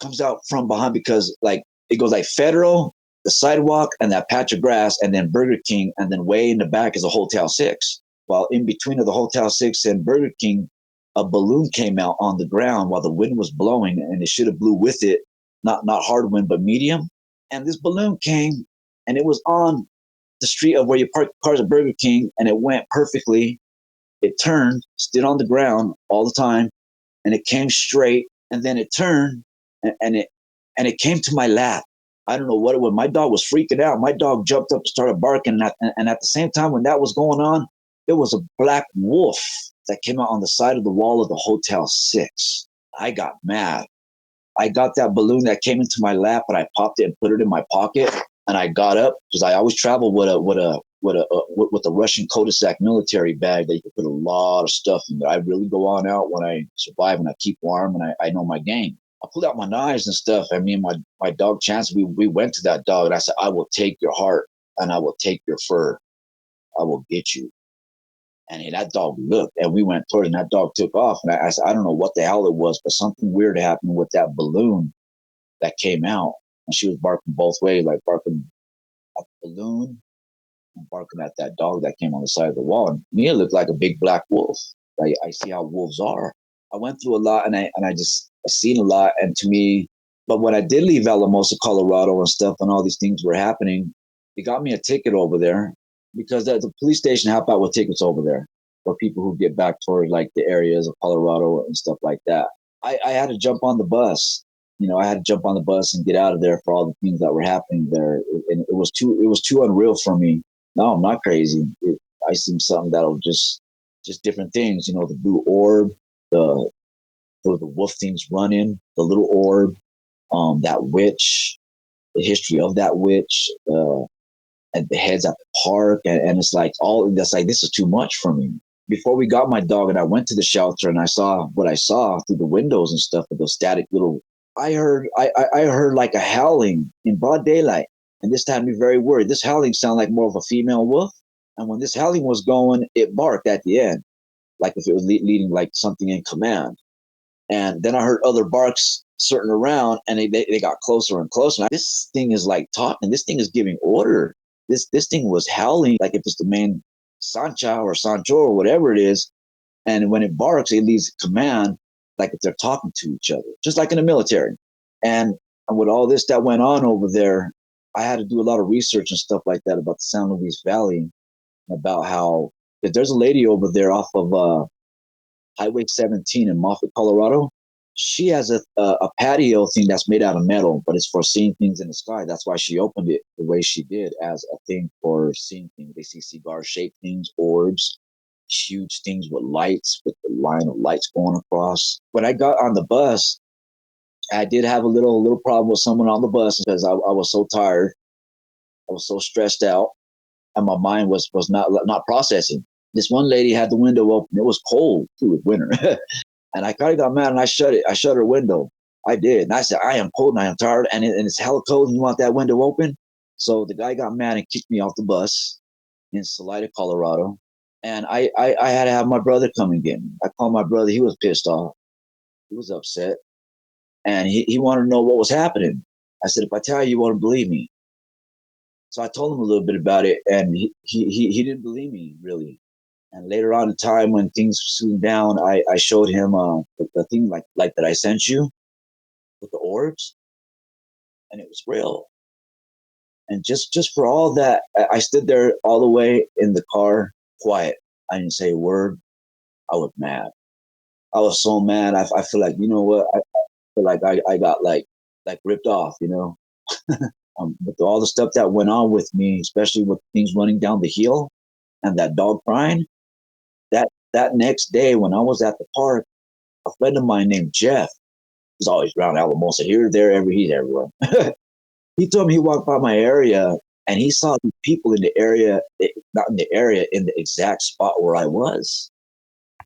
comes out from behind, because like it goes like Federal, the sidewalk, and that patch of grass, and then Burger King, and then way in the back is a Hotel 6. While in between of the Hotel 6 and Burger King, a balloon came out on the ground while the wind was blowing, and it should have blew with it, not hard wind, but medium. And this balloon came, and it was on the street of where you park cars at Burger King, and it went perfectly. It turned, stood on the ground all the time, and it came straight, and then it turned, and it came to my lap. I don't know what it was. My dog was freaking out. My dog jumped up and started barking, and at the same time when that was going on, there was a black wolf that came out on the side of the wall of the Hotel 6. I got mad. I got that balloon that came into my lap, and I popped it and put it in my pocket, and I got up, because I always travel with a Russian Kodak military bag that you can put a lot of stuff in there. I really go on out when I survive, and I keep warm, and I know my game. I pulled out my knives and stuff. I mean, my dog Chance, we went to that dog, and I said, I will take your heart, and I will take your fur. I will get you. And that dog looked, and we went toward it, and that dog took off. And I said, I don't know what the hell it was, but something weird happened with that balloon that came out. And she was barking both ways, like barking at the balloon and barking at that dog that came on the side of the wall. And me, it looked like a big black wolf. I see how wolves are. I went through a lot, and I seen a lot. And to me, but when I did leave Alamosa, Colorado, and stuff, and all these things were happening, they got me a ticket over there, because the police station help out with tickets over there for people who get back toward like the areas of Colorado and stuff like that. I had to jump on the bus. I had to jump on the bus and get out of there for all the things that were happening there. And it was too unreal for me. No, I'm not crazy. I seen something that'll just different things. The blue orb, the wolf things running, the little orb, that witch, the history of that witch, and the heads at the park, and it's like all that's like, this is too much for me. Before we got my dog, and I went to the shelter, and I saw what I saw through the windows and stuff, with those static little. I heard like a howling in broad daylight, and this had me very worried. This howling sounded like more of a female wolf, and when this howling was going, it barked at the end, like if it was leading like something in command. And then I heard other barks circling around, and they got closer and closer. And this thing is like talking. This thing is giving order. This thing was howling like if it's the main Sancha or Sancho or whatever it is. And when it barks, it leaves a command, like if they're talking to each other, just like in the military. And with all this that went on over there, I had to do a lot of research and stuff like that about the San Luis Valley, about how, if there's a lady over there off of Highway 17 in Moffett, Colorado. She has a patio thing that's made out of metal, but it's for seeing things in the sky. That's why she opened it the way she did, as a thing for seeing things. They see cigar-shaped things, orbs, huge things with lights, with the line of lights going across. When I got on the bus, I did have a little problem with someone on the bus, because I was so tired. I was so stressed out, and my mind was not processing. This one lady had the window open. It was cold too, it was winter. And I kind of got mad, and I shut it. I shut her window. I did. And I said, I am cold and I am tired, and it's hella cold, and you want that window open? So the guy got mad and kicked me off the bus in Salida, Colorado. And I had to have my brother come and get me. I called my brother. He was pissed off. He was upset. And he wanted to know what was happening. I said, if I tell you, you won't believe me. So I told him a little bit about it, and he didn't believe me, really. And later on in time, when things slowed down, I showed him the thing like that I sent you with the orbs, and it was real. And just for all that, I stood there all the way in the car, quiet. I didn't say a word. I was mad. I was so mad. I feel like, you know what? I feel like I got like ripped off, But all the stuff that went on with me, especially with things running down the hill and that dog crying, that next day when I was at the park, a friend of mine named Jeff was always around Alamosa, here, there, he's everywhere. He told me he walked by my area and he saw the people in the area, not in the area, in the exact spot where I was.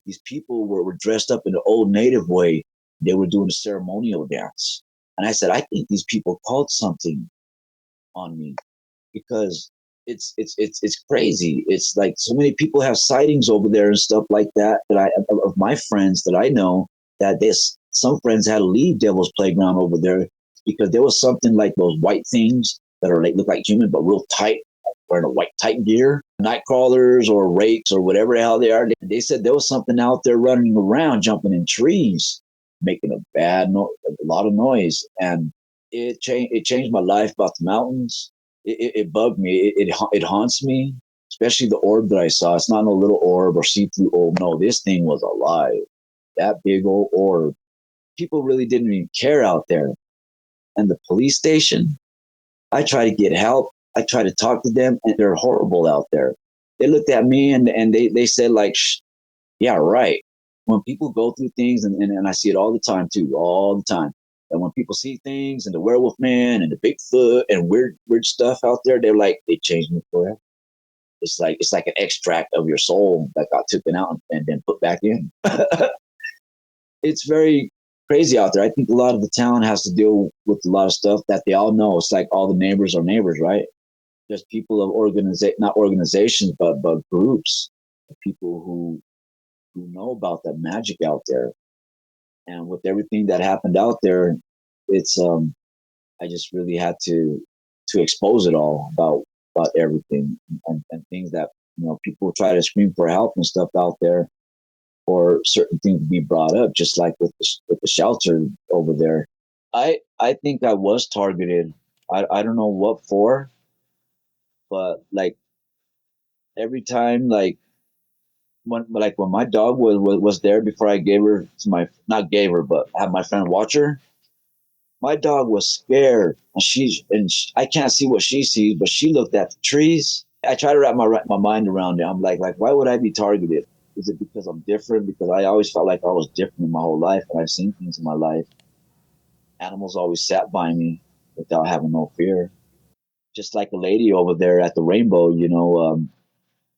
These people were dressed up in the old native way. They were doing a ceremonial dance. And I said, I think these people called something on me, because it's crazy. It's like so many people have sightings over there and stuff like that. That I of my friends that I know that this some friends had to leave Devil's Playground over there because there was something like those white things that are like look like human but real tight, wearing a white tight gear, night crawlers or rakes or whatever the hell they are. They said there was something out there running around, jumping in trees, making a lot of noise, and it changed my life about the mountains. It bugged me. It haunts me, especially the orb that I saw. It's not no little orb or see-through orb. No, this thing was alive. That big old orb. People really didn't even care out there. And the police station, I try to get help. I try to talk to them, and they're horrible out there. They looked at me and they said like, yeah, right. When people go through things, and I see it all the time too, all the time. And when people see things and the werewolf man and the Bigfoot and weird stuff out there, they're like, they changed me forever. It's like an extract of your soul that got taken out and then put back in. It's very crazy out there. I think a lot of the town has to deal with a lot of stuff that they all know. It's like all the neighbors are neighbors, right? There's people of not organizations, but groups of people who know about that magic out there. And with everything that happened out there, it's I just really had to expose it all about everything and things that people try to scream for help and stuff out there, or certain things to be brought up, just like with the shelter over there. I think I was targeted. I don't know what for, but like every time when my dog was there before I gave her to my not gave her but had my friend watch her, my dog was scared, and I can't see what she sees, but she looked at the trees. I try to wrap my mind around it. I'm like why would I be targeted? Is it because I'm different? Because I always felt like I was different in my whole life, and I've seen things in my life. Animals always sat by me without having no fear. Just like a lady over there at the Rainbow,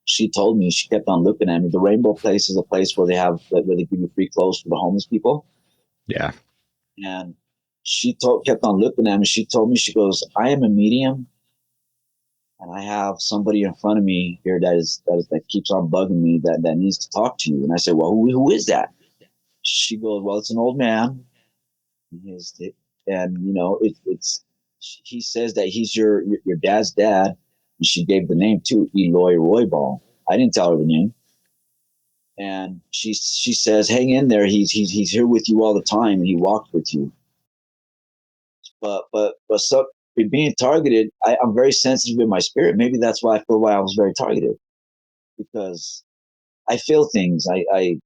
she told me, she kept on looking at me. The Rainbow place is a place where where they give you free clothes for the homeless people. Yeah. And kept on looking at me. She told me, she goes, I am a medium, and I have somebody in front of me here that keeps on bugging me that needs to talk to you. And I said, well, who is that? She goes, well, it's an old man. And it's he says that he's your dad's dad. And she gave the name too, Eloy Roybal. I didn't tell her the name. And she says, hang in there. He's here with you all the time, and he walks with you. But so being targeted, I'm very sensitive in my spirit. Maybe that's why I was very targeted, because I feel things. And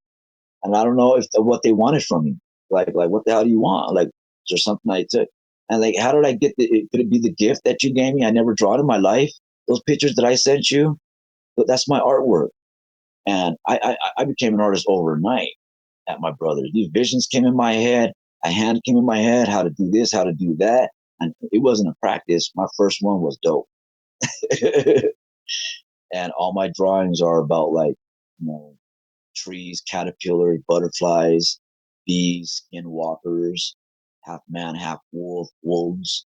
I don't know if what they wanted from me. Like what the hell do you want? Like, is there something I took? And like, how did I get could it be the gift that you gave me? I never drawn in my life. Those pictures that I sent you, but that's my artwork. And I became an artist overnight at my brother. These visions came in my head. A hand came in my head, how to do this, how to do that. And it wasn't a practice. My first one was dope. And all my drawings are about like, trees, caterpillars, butterflies, bees, skinwalkers, half man, half wolf, wolves.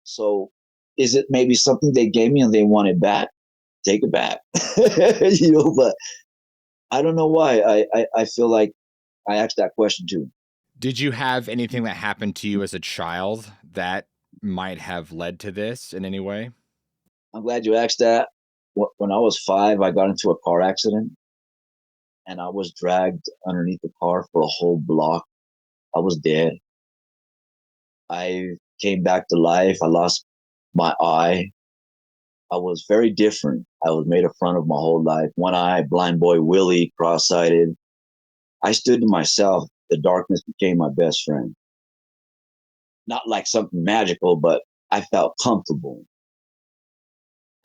So is it maybe something they gave me and they want it back? Take it back. But I don't know why. I feel like I asked that question too. Did you have anything that happened to you as a child that might have led to this in any way? I'm glad you asked that. When I was 5, I got into a car accident, and I was dragged underneath the car for a whole block. I was dead. I came back to life. I lost my eye. I was very different. I was made a front of my whole life. One eye, blind boy Willie, cross-sighted. I stood to myself. The darkness became my best friend. Not like something magical, but I felt comfortable.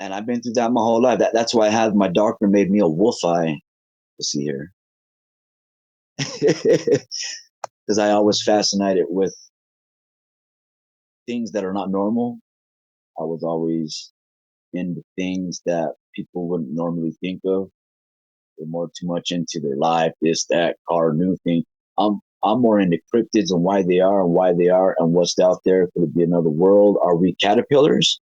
And I've been through that my whole life. That's why I had my doctor made me a wolf eye to see here. Because I always fascinated with things that are not normal. I was always into things that people wouldn't normally think of. They're more too much into their life, this, that, car, new thing. I'm more into cryptids and why they are and what's out there. Could it be another world? Are we caterpillars?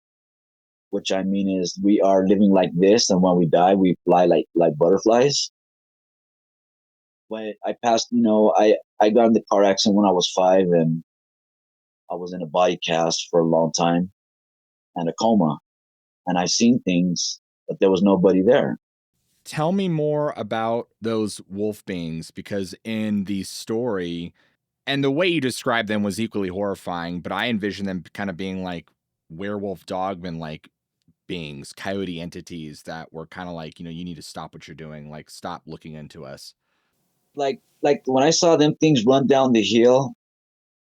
which I mean is we are living like this, and when we die, we fly like butterflies. When I passed, I got in the car accident when I was 5, and I was in a body cast for a long time and a coma, and I seen things, but there was nobody there. Tell me more about those wolf beings, because in the story, and the way you described them was equally horrifying, but I envision them kind of being like werewolf dogman like beings, coyote entities that were kind of like, you need to stop what you're doing, like stop looking into us. Like when I saw them things run down the hill,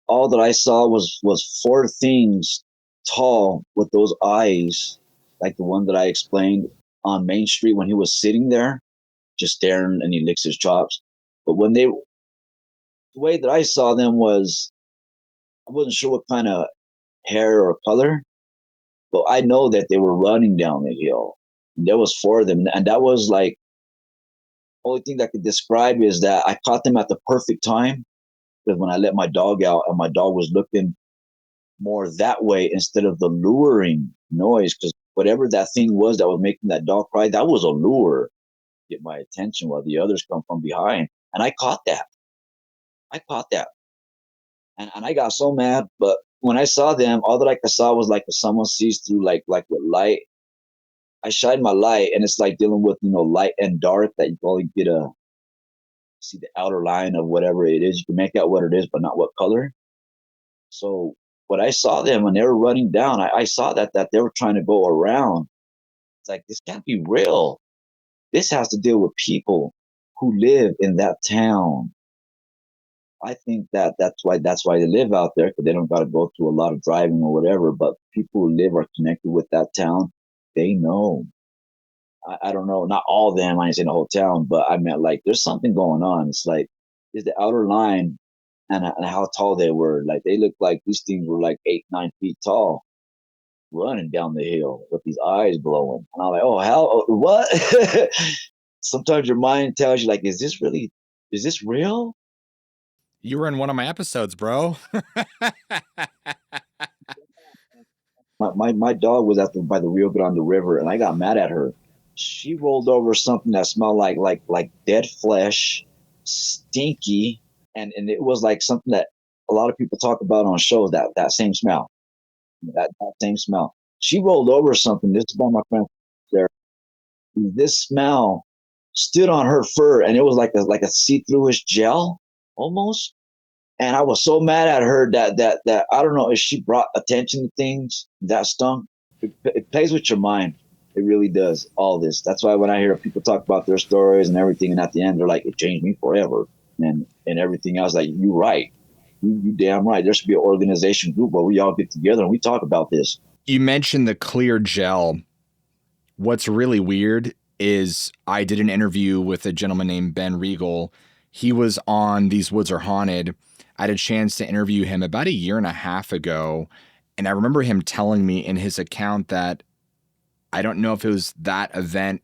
all that I saw was 4 things tall with those eyes, like the one that I explained on Main Street when he was sitting there, just staring, and he licks his chops. But the way that I saw them was, I wasn't sure what kind of hair or color, but I know that they were running down the hill. And there was 4 of them, and that was like, only thing that I could describe is that I caught them at the perfect time, because when I let my dog out, and my dog was looking more that way instead of the luring noise, because whatever that thing was that was making that dog cry, that was a lure to get my attention, while the others come from behind. And I caught that. And I got so mad. But when I saw them, all that I saw was like if someone sees through like with light. I shine my light, and it's like dealing with light and dark, that you can only get a see the outer line of whatever it is. You can make out what it is, but not what color. So when I saw them when they were running down, I saw that they were trying to go around. It's like, this can't be real. This has to deal with people who live in that town. I think that's why they live out there, because they don't got to go through a lot of driving or whatever. But people who live or connected with that town, they know. I don't know, not all of them. I ain't saying the whole town, but I meant like there's something going on. It's like, is the outer line, and how tall they were. Like they looked like these things were like 8-9 feet tall, running down the hill with these eyes glowing. And I'm like, oh hell, what? Sometimes your mind tells you like, is this real? You were in one of my episodes, bro. My dog was by the Rio Grande River, and I got mad at her. She rolled over something that smelled like dead flesh, stinky, and it was like something that a lot of people talk about on shows. That same smell, that same smell. She rolled over something. This is one of my friends there. This smell stood on her fur, and it was like a see-throughish gel almost. And I was so mad at her that I don't know if she brought attention to things that stung. It plays with your mind. It really does. All this. That's why when I hear people talk about their stories and everything, and at the end they're like, it changed me forever, and everything else. Like, you right. You damn right. There should be an organization group where we all get together and we talk about this. You mentioned the clear gel. What's really weird is I did an interview with a gentleman named Ben Regal. He was on These Woods Are Haunted. I had a chance to interview him about 1.5 years ago. And I remember him telling me in his account that, I don't know if it was that event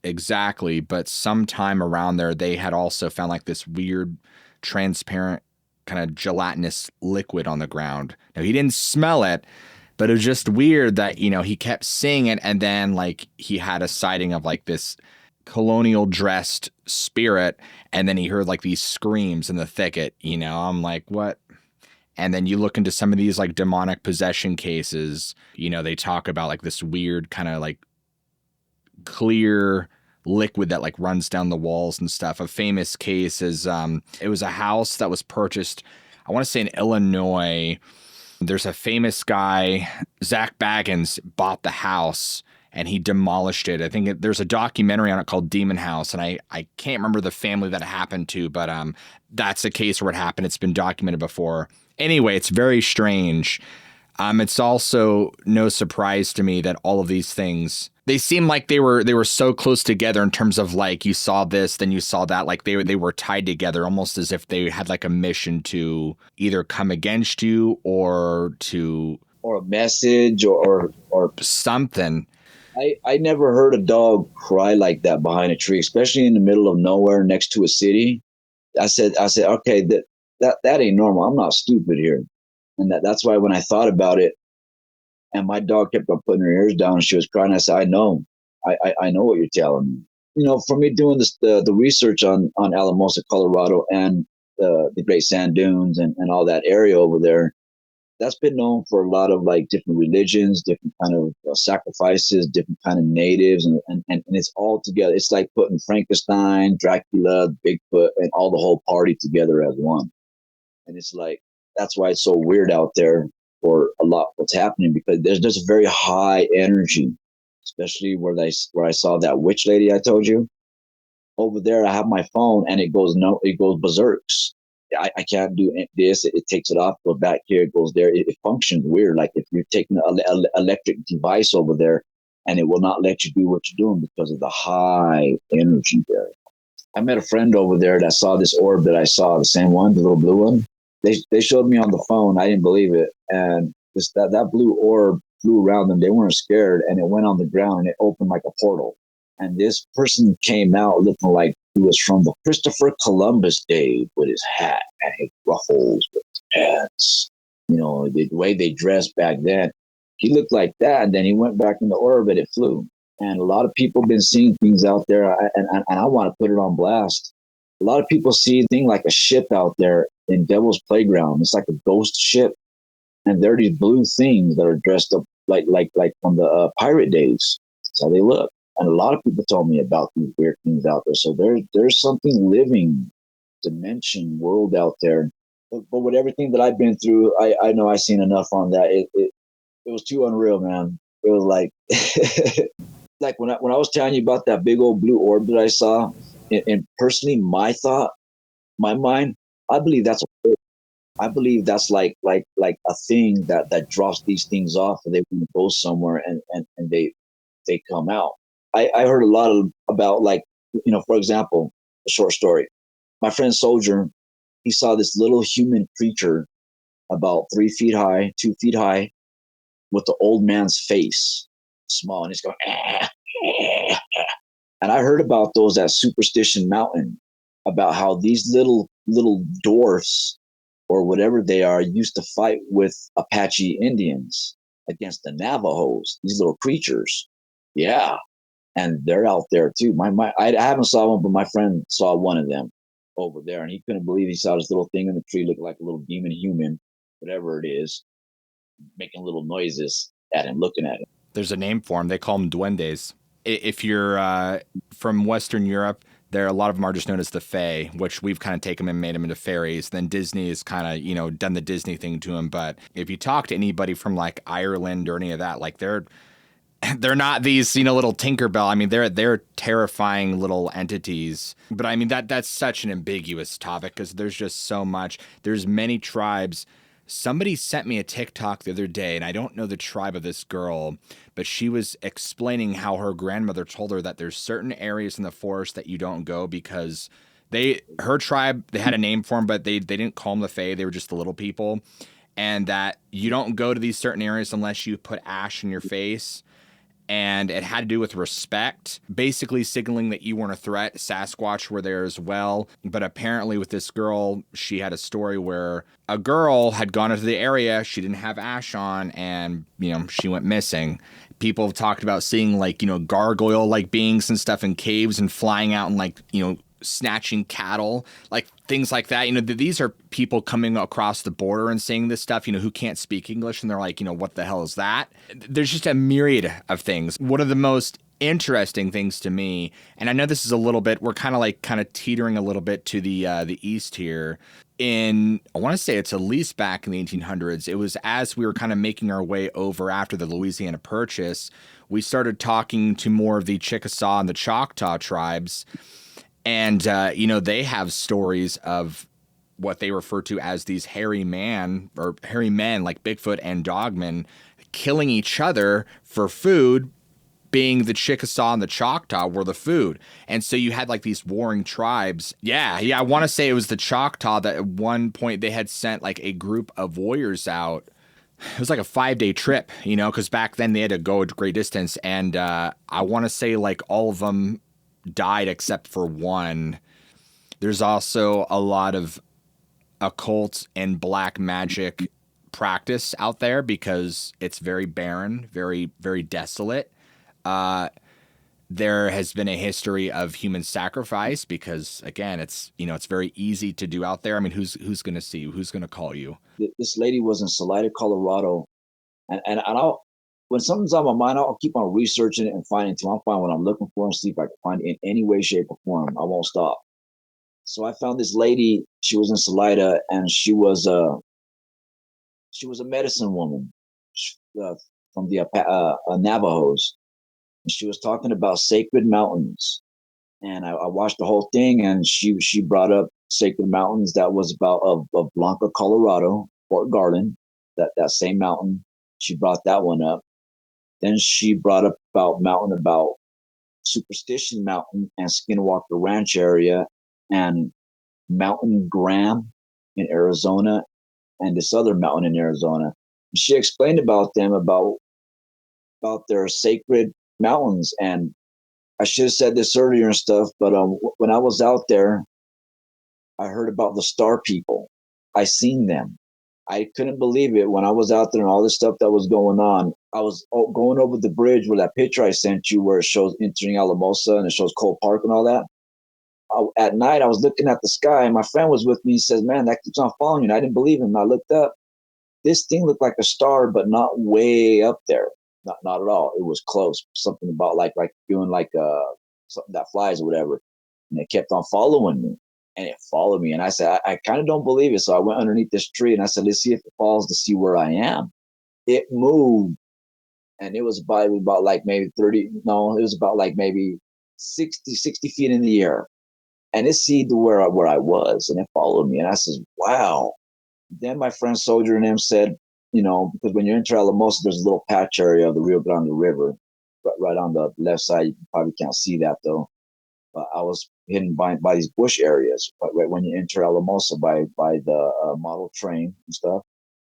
exactly, but sometime around there, they had also found like this weird transparent kind of gelatinous liquid on the ground. Now, he didn't smell it, but it was just weird that, he kept seeing it. And then like he had a sighting of like this colonial dressed spirit. And then he heard like these screams in the thicket, I'm like, what? And then you look into some of these like demonic possession cases, they talk about like this weird kind of like clear liquid that like runs down the walls and stuff. A famous case is it was a house that was purchased, I want to say in Illinois. There's a famous guy, Zach Baggins, bought the house and he demolished it. I think there's a documentary on it called Demon House, and I can't remember the family that it happened to, but that's a case where it happened. It's been documented before. Anyway, it's very strange. It's also no surprise to me that all of these things, they seem like they were so close together in terms of like, you saw this, then you saw that, like they were tied together almost as if they had like a mission to either come against you or a message or something. I never heard a dog cry like that behind a tree, especially in the middle of nowhere next to a city. I said, okay, that ain't normal. I'm not stupid here. And that's why when I thought about it, And my dog kept on putting her ears down and she was crying. I said, I know. I know what you're telling me. You know, for me doing this, the research on Alamosa, Colorado, and the Great Sand Dunes and all that area over there, that's been known for a lot of like different religions, different kind of sacrifices, different kind of natives, and it's all together. It's like putting Frankenstein, Dracula, Bigfoot, and all the whole party together as one. And it's like that's why it's so weird out there for a lot what's happening, because there's just a very high energy, especially where I saw that witch lady I told you over there. I have my phone and it goes berserks. I can't do this. It takes it off, goes back here, it goes there. It functions weird. Like if you're taking an electric device over there, and it will not let you do what you're doing because of the high energy there. I met a friend over there that saw this orb that I saw, the same one, the little blue one. They showed me on the phone. I didn't believe it, and that blue orb flew around them. They weren't scared, and it went on the ground and it opened like a portal. And this person came out looking like he was from the Christopher Columbus days with his hat and his ruffles with his pants. You know, the way they dressed back then. He looked like that, and then he went back into orbit. It flew. And a lot of people have been seeing things out there, and I want to put it on blast. A lot of people see a thing like a ship out there in Devil's Playground. It's like a ghost ship, and there are these blue things that are dressed up like from the pirate days. That's how they look. And a lot of people told me about these weird things out there. So there's something living, dimension, world out there. But with everything that I've been through, I know I've seen enough on that. It was too unreal, man. It was like like when I was telling you about that big old blue orb that I saw, and personally, my thought, my mind, I believe that's like a thing that drops these things off, and they go somewhere and they come out. I heard a lot about, like, you know, for example, a short story. My friend Soldier, he saw this little human creature about 3 feet high, 2 feet high, with the old man's face, small, and he's going, ah, ah, ah. And I heard about those at Superstition Mountain, about how these little dwarfs or whatever they are used to fight with Apache Indians against the Navajos. These little creatures, yeah, and they're out there too. I haven't saw one, but my friend saw one of them over there, and he couldn't believe he saw this little thing in the tree, look like a little demon human, whatever it is, making little noises at him, looking at him. There's a name for them. They call them duendes. If you're from Western Europe, a lot of them are just known as the Fae, which we've kind of taken them and made them into fairies. Then Disney has kind of, you know, done the Disney thing to them. But if you talk to anybody from like Ireland or any of that, like they're not these, you know, little Tinkerbell. I mean, they're terrifying little entities. But I mean, that's such an ambiguous topic because there's just so much. There's many tribes. Somebody sent me a TikTok the other day, and I don't know the tribe of this girl, but she was explaining how her grandmother told her that there's certain areas in the forest that you don't go because her tribe, they had a name for them, but they didn't call them the Fae. They were just the little people. And that you don't go to these certain areas unless you put ash in your face. And it had to do with respect, basically signaling that you weren't a threat. Sasquatch were there as well. But apparently with this girl, she had a story where a girl had gone into the area, she didn't have ash on, and, you know, she went missing. People have talked about seeing, like, you know, gargoyle-like beings and stuff in caves and flying out and, like, you know, snatching cattle, like things like that. You know, these are people coming across the border and saying this stuff, you know, who can't speak English, and they're like, you know, what the hell is that? There's just a myriad of things. One of the most interesting things to me, and I know this is a little bit, we're kind of teetering a little bit to the east here. I want to say it's at least back in the 1800s. It was as we were kind of making our way over after the Louisiana Purchase, we started talking to more of the Chickasaw and the Choctaw tribes. And, you know, they have stories of what they refer to as these hairy men like Bigfoot and Dogman killing each other for food, being the Chickasaw and the Choctaw were the food. And so you had like these warring tribes. Yeah. I want to say it was the Choctaw that at one point they had sent like a group of warriors out. It was like a 5-day trip, you know, because back then they had to go a great distance. And I want to say like all of them died except for one. There's also a lot of occult and black magic practice out there because it's very barren, very, very desolate. There has been a history of human sacrifice because, again, it's it's very easy to do out there. I mean, who's going to see you? Who's going to call you? This lady was in Salida, Colorado, and I'll, when something's on my mind, I'll keep on researching it and finding until I find what I'm looking for and see if I can find it in any way, shape, or form. I won't stop. So I found this lady. She was in Salida, and she was a medicine woman from the Navajos. And she was talking about sacred mountains, and I watched the whole thing. And she brought up sacred mountains that was about of Blanca, Colorado, Fort Garden, that same mountain. She brought that one up. Then she brought up about Superstition Mountain and Skinwalker Ranch area and Mountain Graham in Arizona and this other mountain in Arizona. She explained about them about their sacred mountains. And I should have said this earlier and stuff, but when I was out there, I heard about the star people. I seen them. I couldn't believe it when I was out there and all this stuff that was going on. I was going over the bridge where that picture I sent you, where it shows entering Alamosa and it shows Cole Park and all that. At night, I was looking at the sky, and my friend was with me. He says, "Man, that keeps on following you." And I didn't believe him. I looked up. This thing looked like a star, but not way up there. Not at all. It was close. Something about like doing like something that flies or whatever. And it kept on following me. And it followed me. And I said, I kind of don't believe it. So I went underneath this tree and I said, let's see if it falls to see where I am. It moved. And it was about like maybe 30, no, it was about like maybe 60 feet in the air. And it seed to where I was. And it followed me. And I said, wow. Then my friend Soldier and him said, because when you're in Alamosa, there's a little patch area of the Rio Grande River, right on the left side. You probably can't see that though. But I was hidden by these bush areas, right when you enter Alamosa by the model train and stuff.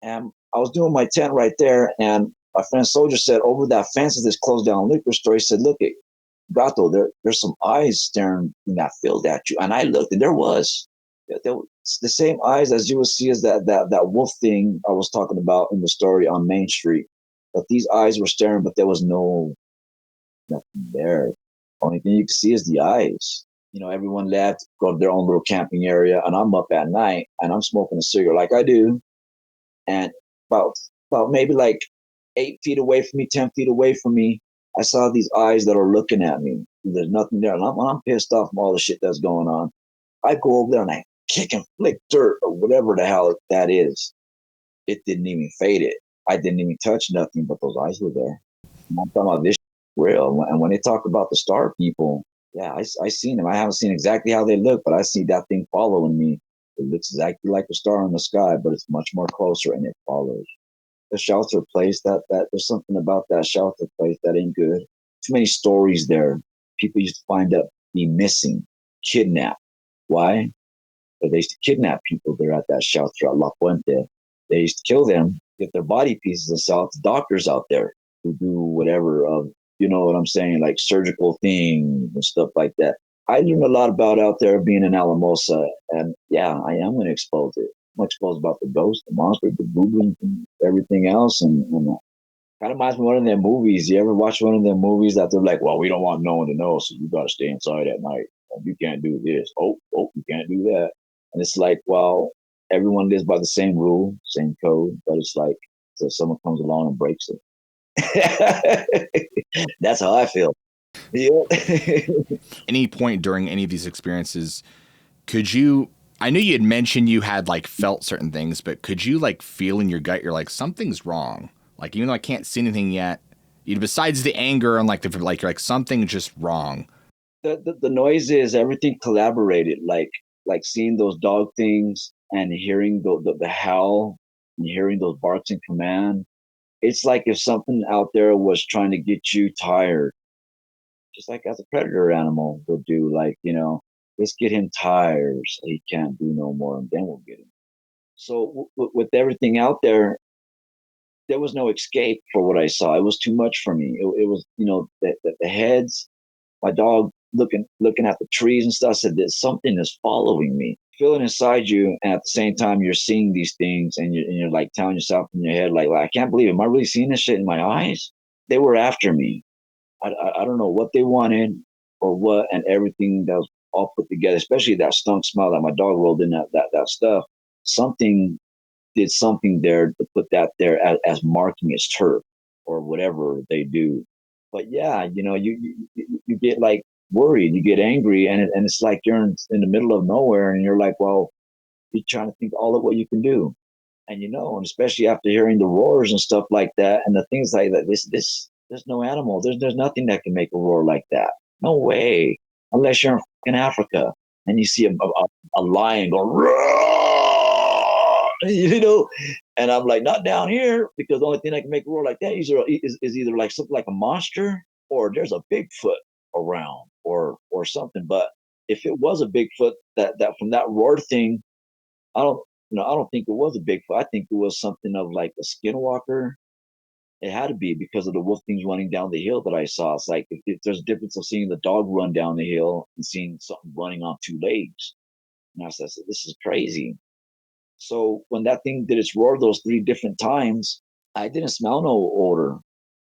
And I was doing my tent right there, and my friend Soldier said, over that fence of this closed down liquor store, he said, look, Gato, there's some eyes staring in that field at you. And I looked, and there was the same eyes as you would see as that wolf thing I was talking about in the story on Main Street. But these eyes were staring, but there was nothing there. Only thing you can see is the eyes. Everyone left, go to their own little camping area, and I'm up at night and I'm smoking a cigarette like I do. And about maybe like 8 feet away from me, 10 feet away from me, I saw these eyes that are looking at me. There's nothing there. And I'm pissed off from all the shit that's going on. I go over there and I kick and flick dirt or whatever the hell that is. It didn't even fade it. I didn't even touch nothing, but those eyes were there. And I'm talking about this real. And when they talk about the star people, yeah, I seen them. I haven't seen exactly how they look, but I see that thing following me. It looks exactly like a star in the sky, but it's much more closer and it follows. The shelter place, that there's something about that shelter place that ain't good. Too many stories there. People used to find out be missing, kidnapped. Why? But they used to kidnap people there at that shelter at La Puente. They used to kill them, get their body pieces and sell it to doctors out there who do whatever, you know what I'm saying, like surgical things and stuff like that. I learned a lot about out there being in Alamosa, and yeah, I am going to expose it. I'm exposed about the ghost, the monster, the goblin, and everything else, and kind of reminds me of one of their movies. You ever watch one of their movies that they're like, well, we don't want no one to know, so you got to stay inside at night. Oh, you can't do this. Oh, you can't do that. And it's like, well, everyone lives by the same rule, same code, but it's like, so someone comes along and breaks it. That's how I feel. Yeah. Any point during any of these experiences, could you, I knew you had mentioned you had like felt certain things, but could you like feel in your gut, you're like, something's wrong? Like, even though I can't see anything yet, besides the anger and like you're like, something's just wrong. The noises, everything collaborated, like seeing those dog things and hearing the howl and hearing those barks in command. It's like if something out there was trying to get you tired, just like as a predator animal would do, like, let's get him tired so he can't do no more, and then we'll get him. So with everything out there was no escape for what I saw. It was too much for me. It was, the heads, my dog looking at the trees and stuff. I said, there's something is following me. feel it inside you, and at the same time you're seeing these things, and you're like telling yourself in your head, like, I can't believe it. Am I really seeing this shit in my eyes? They were after me. I don't know what they wanted or what, and everything that was all put together, especially that stunk smell that my dog rolled in that stuff. Something did something there to put that there as marking its turf or whatever they do. But yeah, you get like worried, you get angry, and it's like you're in the middle of nowhere, and you're like, well, you're trying to think all of what you can do, and especially after hearing the roars and stuff like that, and the things like that. This there's no animal, there's nothing that can make a roar like that. No way, unless you're in Africa and you see a lion go roar, And I'm like, not down here, because the only thing that can make a roar like that is either like something like a monster, or there's a Bigfoot around, or something. But if it was a Bigfoot, that from that roar thing, I don't I don't think it was a Bigfoot. I think it was something of like a Skinwalker. It had to be because of the wolf things running down the hill that I saw. It's like if there's a difference of seeing the dog run down the hill and seeing something running on two legs. And I said, this is crazy. So when that thing did its roar those three different times, I didn't smell no odor.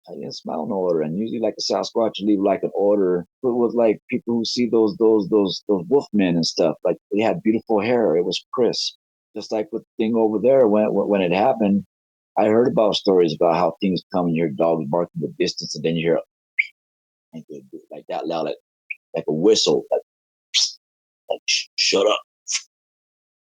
I didn't smell no odor. And usually, like a Sasquatch, leave like an odor. It was like people who see those Wolfmen and stuff. Like they had beautiful hair. It was crisp. Just like with the thing over there, when it happened, I heard about stories about how things come and your dog is barking the distance, and then you hear like that loud, like a whistle, like shut up.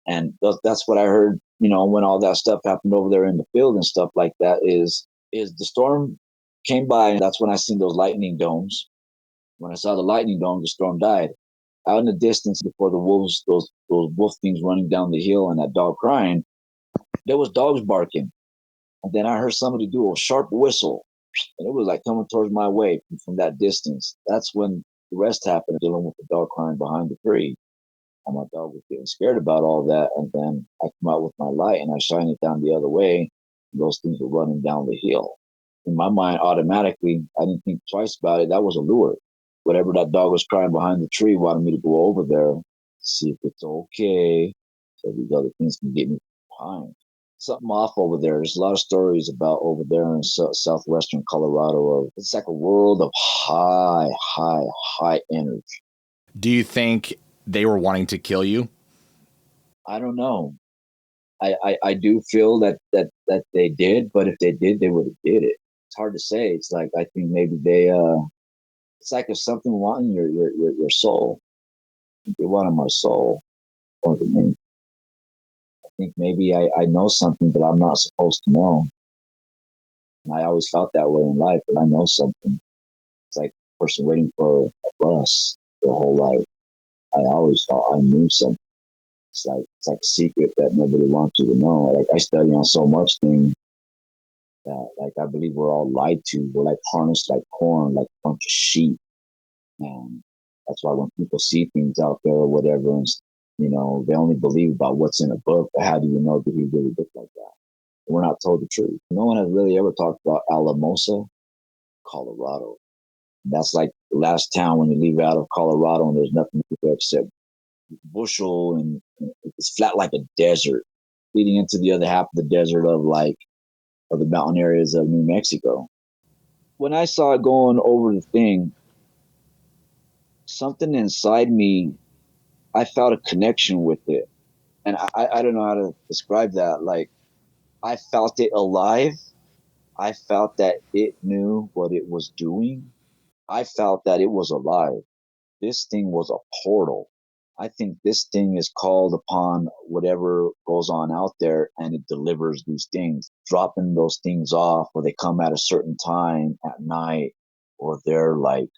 And that's what I heard, when all that stuff happened over there in the field and stuff like that, is the storm came by, and that's when I seen those lightning domes. When I saw the lightning domes, the storm died. Out in the distance, before the wolves, those wolf things running down the hill and that dog crying, there was dogs barking. And then I heard somebody do a sharp whistle, and it was like coming towards my way from that distance. That's when the rest happened, dealing with the dog crying behind the tree. And my dog was getting scared about all that. And then I come out with my light and I shine it down the other way. And those things were running down the hill. In my mind, automatically, I didn't think twice about it. That was a lure. Whatever that dog was crying behind the tree wanted me to go over there, see if it's okay, so these other things can get me behind. Something off over there. There's a lot of stories about over there in southwestern Colorado. It's like a world of high energy. Do you think they were wanting to kill you? I don't know. I do feel that they did, but if they did, they would have did it. It's hard to say. It's like, I think maybe it's like if something wanting your soul. They wanted my soul, or the me. I think maybe I know something that I'm not supposed to know. And I always felt that way in life, but I know something. It's like a person waiting for a bus their whole life. I always thought I knew something. It's like a secret that nobody wants you to know. Like, I study on so much things that, like, I believe we're all lied to. We're like harnessed like corn, like a bunch of sheep. And that's why when people see things out there or whatever, and they only believe about what's in a book. But how do you know that he really looked like that? We're not told the truth. No one has really ever talked about Alamosa, Colorado. And that's like the last town when you leave out of Colorado, and there's nothing there except bushel, and it's flat like a desert, leading into the other half of the desert of the mountain areas of New Mexico. When I saw it going over the thing, something inside me, I felt a connection with it. And I don't know how to describe that. Like, I felt it alive. I felt that it knew what it was doing. I felt that it was alive. This thing was a portal. I think this thing is called upon whatever goes on out there, and it delivers these things, dropping those things off, or they come at a certain time at night, or they're like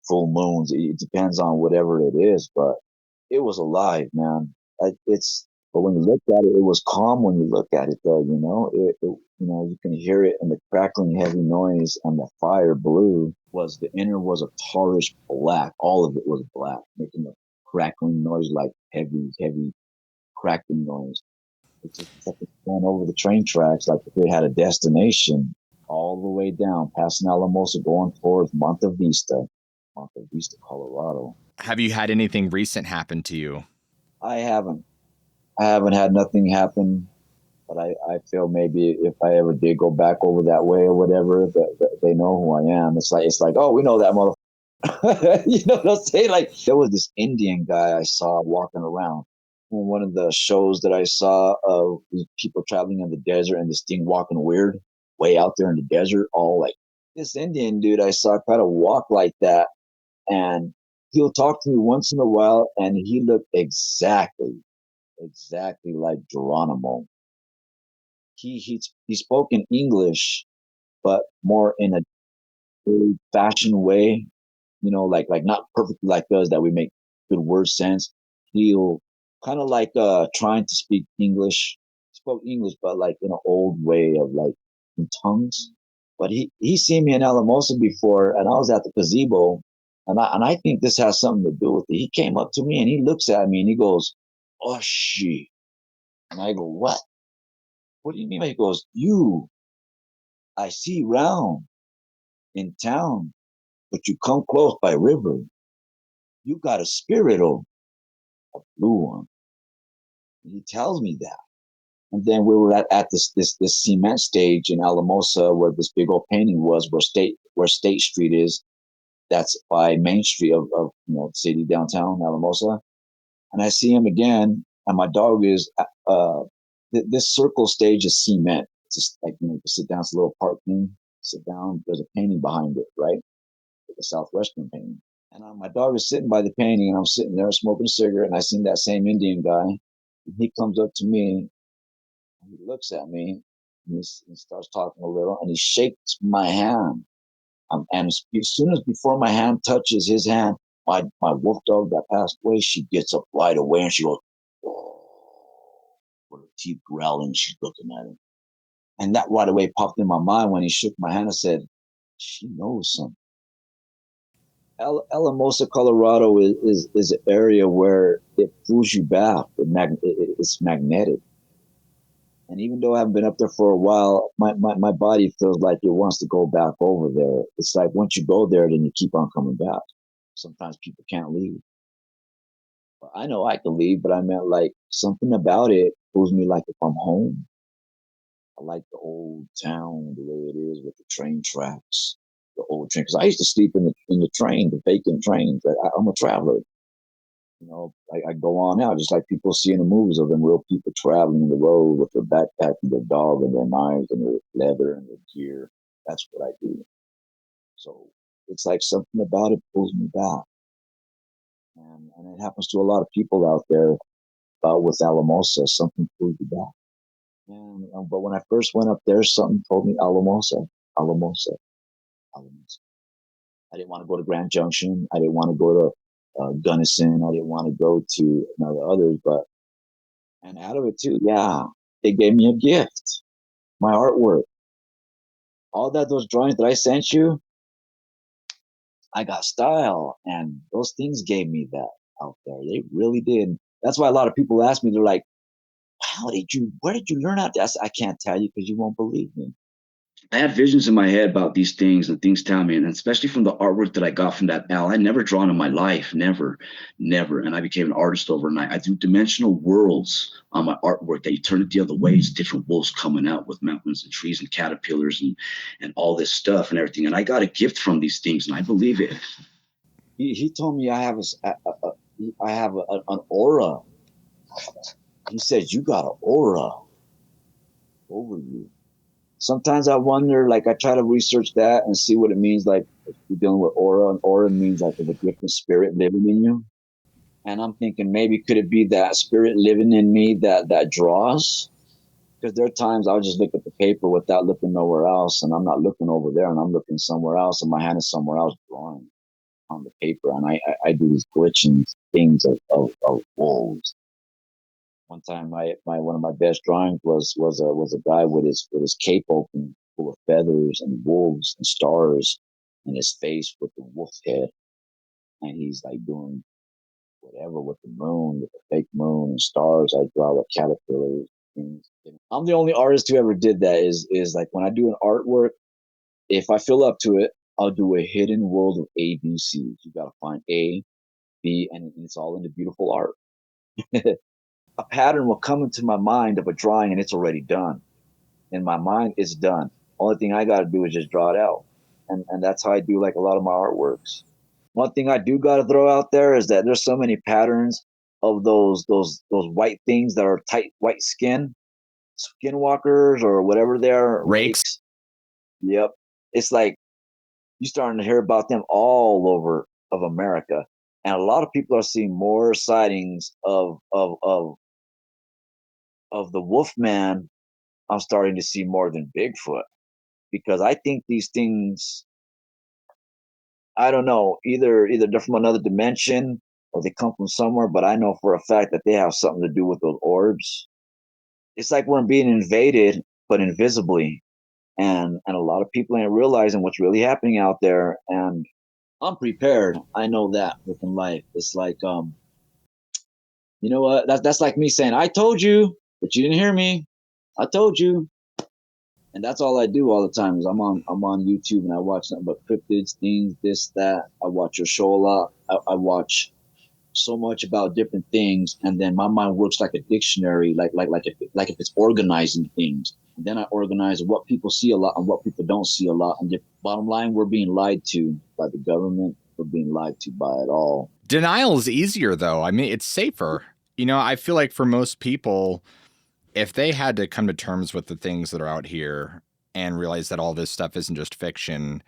full moons. It depends on whatever it is, but it was alive, man. But when you look at it, it was calm. When you look at it, though, you can hear it, and the crackling, heavy noise, and the fire blue the inner was a tarish black. All of it was black, making a crackling noise, like heavy crackling noise. It's like it's going over the train tracks, like if it had a destination, all the way down past Alamosa, going towards Monte Vista, Colorado. Have you had anything recent happen to you? I haven't. I haven't had nothing happen, but I feel maybe if I ever did go back over that way or whatever, that they know who I am. It's like, oh, we know that motherfucker. You know what I'm saying? Like there was this Indian guy I saw walking around on one of the shows that I saw of people traveling in the desert and this thing walking weird way out there in the desert, all like this Indian dude I saw kind of walk like that, and he'll talk to me once in a while, and he looked exactly like Geronimo. He spoke in English, but more in a old fashioned way, you know, like not perfectly like us that we make good word sense. He'll kind of like trying to speak English, spoke English, but like in an old way of like in tongues. But he seen me in Alamosa before, and I was at the gazebo, and I think this has something to do with it. He came up to me and he looks at me and he goes, "Oh she," and I go, "What? What do you mean?" He goes, "You, I see round in town, but you come close by river. You got a spirit of a blue one." And he tells me that. And then we were at this cement stage in Alamosa where this big old painting was, where State Street is. That's by Main Street of city downtown Alamosa. And I see him again, and my dog is this circle stage is cement. It's just like you sit down, it's a little park thing. Sit down. There's a painting behind it, right? Like a southwestern painting. And my dog is sitting by the painting, and I'm sitting there smoking a cigarette, and I seen that same Indian guy. And he comes up to me, and he looks at me, and he starts talking a little, and he shakes my hand. And as soon as before my hand touches his hand, my wolf dog that passed away, she gets up right away, and she goes, "Oh," with her teeth growling. She's looking at him. And that right away popped in my mind when he shook my hand and said, she knows something. Alamosa, Colorado is an area where it pulls you back. It's magnetic. And even though I haven't been up there for a while, my body feels like it wants to go back over there. It's like once you go there, then you keep on coming back. Sometimes people can't leave. But I know I can leave, but I meant like something about it pulls me like if I'm home. I like the old town the way it is with the train tracks, the old train. Because I used to sleep in the train, the vacant trains. I'm a traveler. You know, I go on out just like people see in the movies of them real people traveling the road with their backpack and their dog and their knives and their leather and their gear. That's what I do. So it's like something about it pulls me back, and it happens to a lot of people out there. With Alamosa, something pulls you back. But when I first went up there, something told me Alamosa, Alamosa, Alamosa. I didn't want to go to Grand Junction. I didn't want to go to Gunnison. I didn't want to go to the others, but and out of it too, yeah, they gave me a gift, my artwork, all those drawings that I sent you. I got style, and those things gave me that out there. They really did. That's why a lot of people ask me. They're like, where did you learn how to? I can't tell you because you won't believe me. I had visions in my head about these things and things tell me, and especially from the artwork that I got from that Al. I never drawn in my life, never, never. And I became an artist overnight. I do dimensional worlds on my artwork that you turn it the other way. It's different wolves coming out with mountains and trees and caterpillars and all this stuff and everything. And I got a gift from these things, and I believe it. He told me I have an aura. He said you got an aura over you. Sometimes I wonder, like I try to research that and see what it means. Like if you're dealing with aura, and aura means like there's a different spirit living in you. And I'm thinking maybe could it be that spirit living in me that draws? Because there are times I'll just look at the paper without looking nowhere else, and I'm not looking over there, and I'm looking somewhere else, and my hand is somewhere else drawing on the paper, and I do these glitching things of wolves. One time, my one of my best drawings was a guy with his cape open, full of feathers and wolves and stars, and his face with the wolf head, and he's like doing whatever with the moon, with the fake moon and stars. I draw with caterpillars. Things. I'm the only artist who ever did that. Is like when I do an artwork, if I feel up to it, I'll do a hidden world of A, B, C. You gotta find A, B, and it's all in the beautiful art. a pattern will come into my mind of a drawing and it's already done. In my mind, it's done. Only thing I got to do is just draw it out, and that's how I do like a lot of my artworks. One thing I do got to throw out there is that there's so many patterns of those white things that are tight white skinwalkers or whatever they are, Rakes. rakes. Yep, it's like you're starting to hear about them all over of America, and a lot of people are seeing more sightings of the Wolfman. I'm starting to see more than Bigfoot because I think these things, I don't know, either they're from another dimension or they come from somewhere, but I know for a fact that they have something to do with those orbs. It's like we're being invaded, but invisibly. And a lot of people ain't realizing what's really happening out there. And I'm prepared. I know that within life. It's like you know what? That's like me saying, I told you, but you didn't hear me. I told you. And that's all I do all the time is I'm on YouTube and I watch nothing but cryptids, things, this, that. I watch your show a lot. I watch so much about different things, and then my mind works like a dictionary, like if it's organizing things. And then I organize what people see a lot and what people don't see a lot. And the bottom line, we're being lied to by the government. We're being lied to by it all. Denial is easier, though. I mean, it's safer. You know, I feel like for most people, if they had to come to terms with the things that are out here and realize that all this stuff isn't just fiction,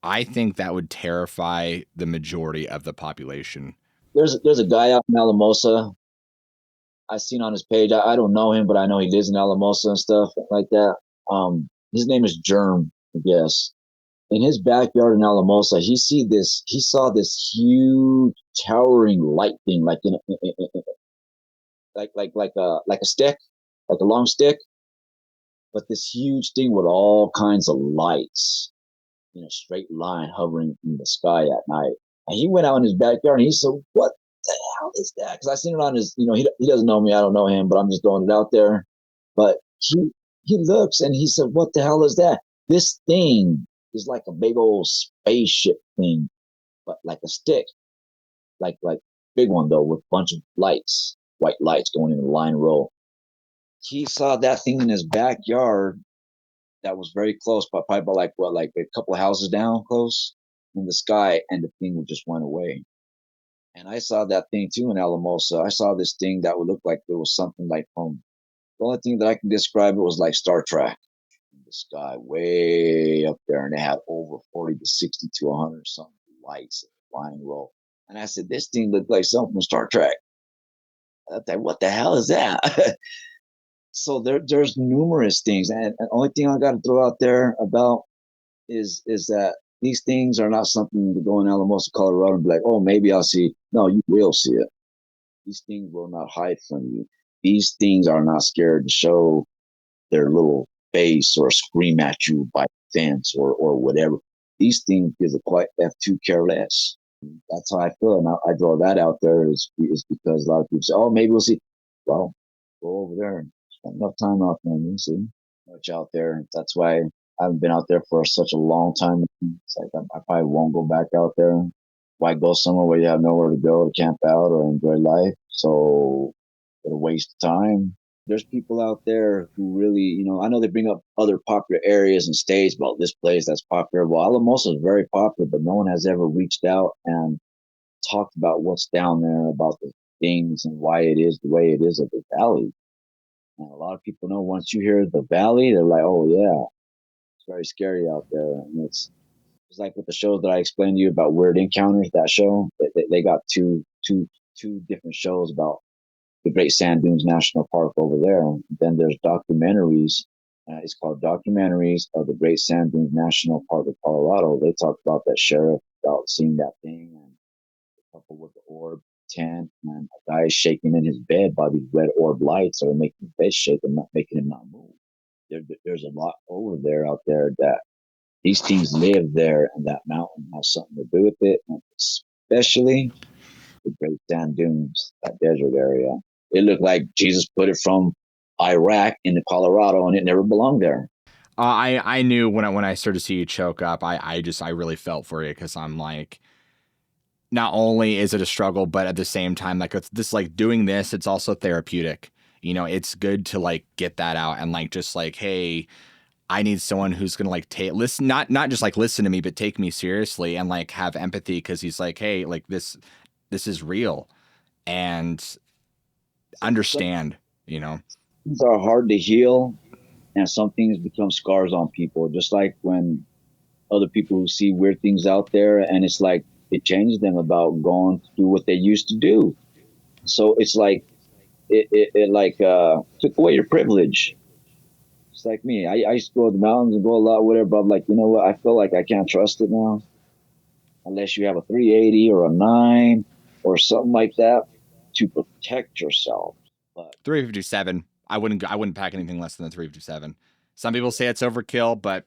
I think that would terrify the majority of the population. There's a guy out in Alamosa. I seen on his page. I don't know him, but I know he lives in Alamosa and stuff like that. His name is Germ, I guess. In his backyard in Alamosa, he saw this huge towering light thing, like like a stick, like a long stick, but this huge thing with all kinds of lights in a straight line hovering in the sky at night. And he went out in his backyard and he said, "What the hell is that?" Because I seen it on his, he doesn't know me, I don't know him, but I'm just throwing it out there. But he looks and he said, "What the hell is that?" This thing is like a big old spaceship thing, but like a stick, like big one though, with a bunch of lights, white lights going in a line row. He saw that thing in his backyard that was very close, but probably about like a couple of houses down close in the sky, and the thing just went away. And I saw that thing too in Alamosa. I saw this thing that would look like there was something like from the only thing that I can describe it was like Star Trek in the sky, way up there, and it had over 40 to 60 to 100 something lights flying low. And I said, this thing looked like something from Star Trek. I thought, what the hell is that? So there's numerous things, and the only thing I got to throw out there about is that these things are not something to go in Alamosa, Colorado, and be like, oh, maybe I'll see. No, you will see it. These things will not hide from you. These things are not scared to show their little face or scream at you by fence or whatever. These things is quite F2 careless. That's how I feel, and I draw that out there is because a lot of people say, oh, maybe we'll see. Well, go over there and spend enough time out there and you see much out there. That's why I haven't been out there for such a long time. It's like I probably won't go back out there. Why go somewhere where you have nowhere to go to camp out or enjoy life? So what a waste of time. There's people out there who really, I know they bring up other popular areas and states about this place that's popular. Well, Alamosa is very popular, but no one has ever reached out and talked about what's down there, about the things and why it is the way it is at the valley. And a lot of people know once you hear the valley, they're like, oh, yeah, it's very scary out there. And it's like with the shows that I explained to you about Weird Encounters, that show, they got two different shows about the Great Sand Dunes National Park over there. And then there's documentaries. It's called Documentaries of the Great Sand Dunes National Park of Colorado. They talk about that sheriff, about seeing that thing, and a couple with the orb tent, and a guy is shaking in his bed by these red orb lights that are making his bed shake and not making him not move. There's a lot over there out there that these things live there, and that mountain has something to do with it, and especially the Great Sand Dunes, that desert area. It looked like Jesus put it from Iraq into Colorado, and it never belonged there. I knew when I started to see you choke up, I really felt for you because I'm like, not only is it a struggle, but at the same time, like it's this, like doing this, it's also therapeutic. You know, it's good to like get that out and like just like, hey, I need someone who's gonna like listen, not just like listen to me, but take me seriously and like have empathy, because he's like, hey, like this is real, and understand, you know. Things are hard to heal, and some things become scars on people. Just like when other people who see weird things out there, and it's like it changes them about going to do what they used to do. So it's like it took away your privilege. It's like me. I used to go to the mountains and go a lot, whatever. But I'm like, you know what? I feel like I can't trust it now, unless you have a 380 or a 9 or something like that to protect yourself. But 357. I wouldn't pack anything less than the 357. Some people say it's overkill, but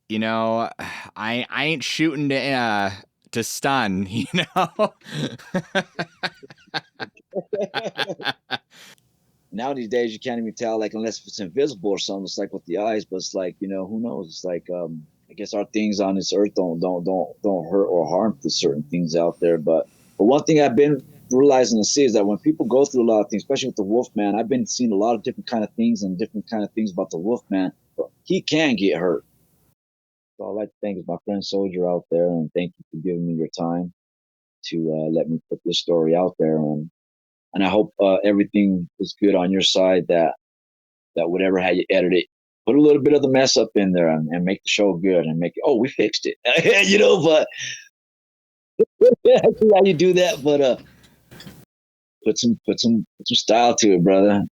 you know, I ain't shooting to stun, you know. now these days you can't even tell, like, unless it's invisible or something. It's like with the eyes, but it's like, who knows? It's like I guess our things on this earth don't hurt or harm to certain things out there. But one thing I've been realizing to see is that when people go through a lot of things, especially with the Wolfman, I've been seeing a lot of different kind of things and different kind of things about the Wolfman. But he can get hurt. So I'd like to thank my friend Soldier out there, and thank you for giving me your time to let me put this story out there. And I hope everything is good on your side, that whatever how you edit it, put a little bit of the mess up in there and make the show good and make it, oh, we fixed it. But I see how you do that, but put some style to it, brother.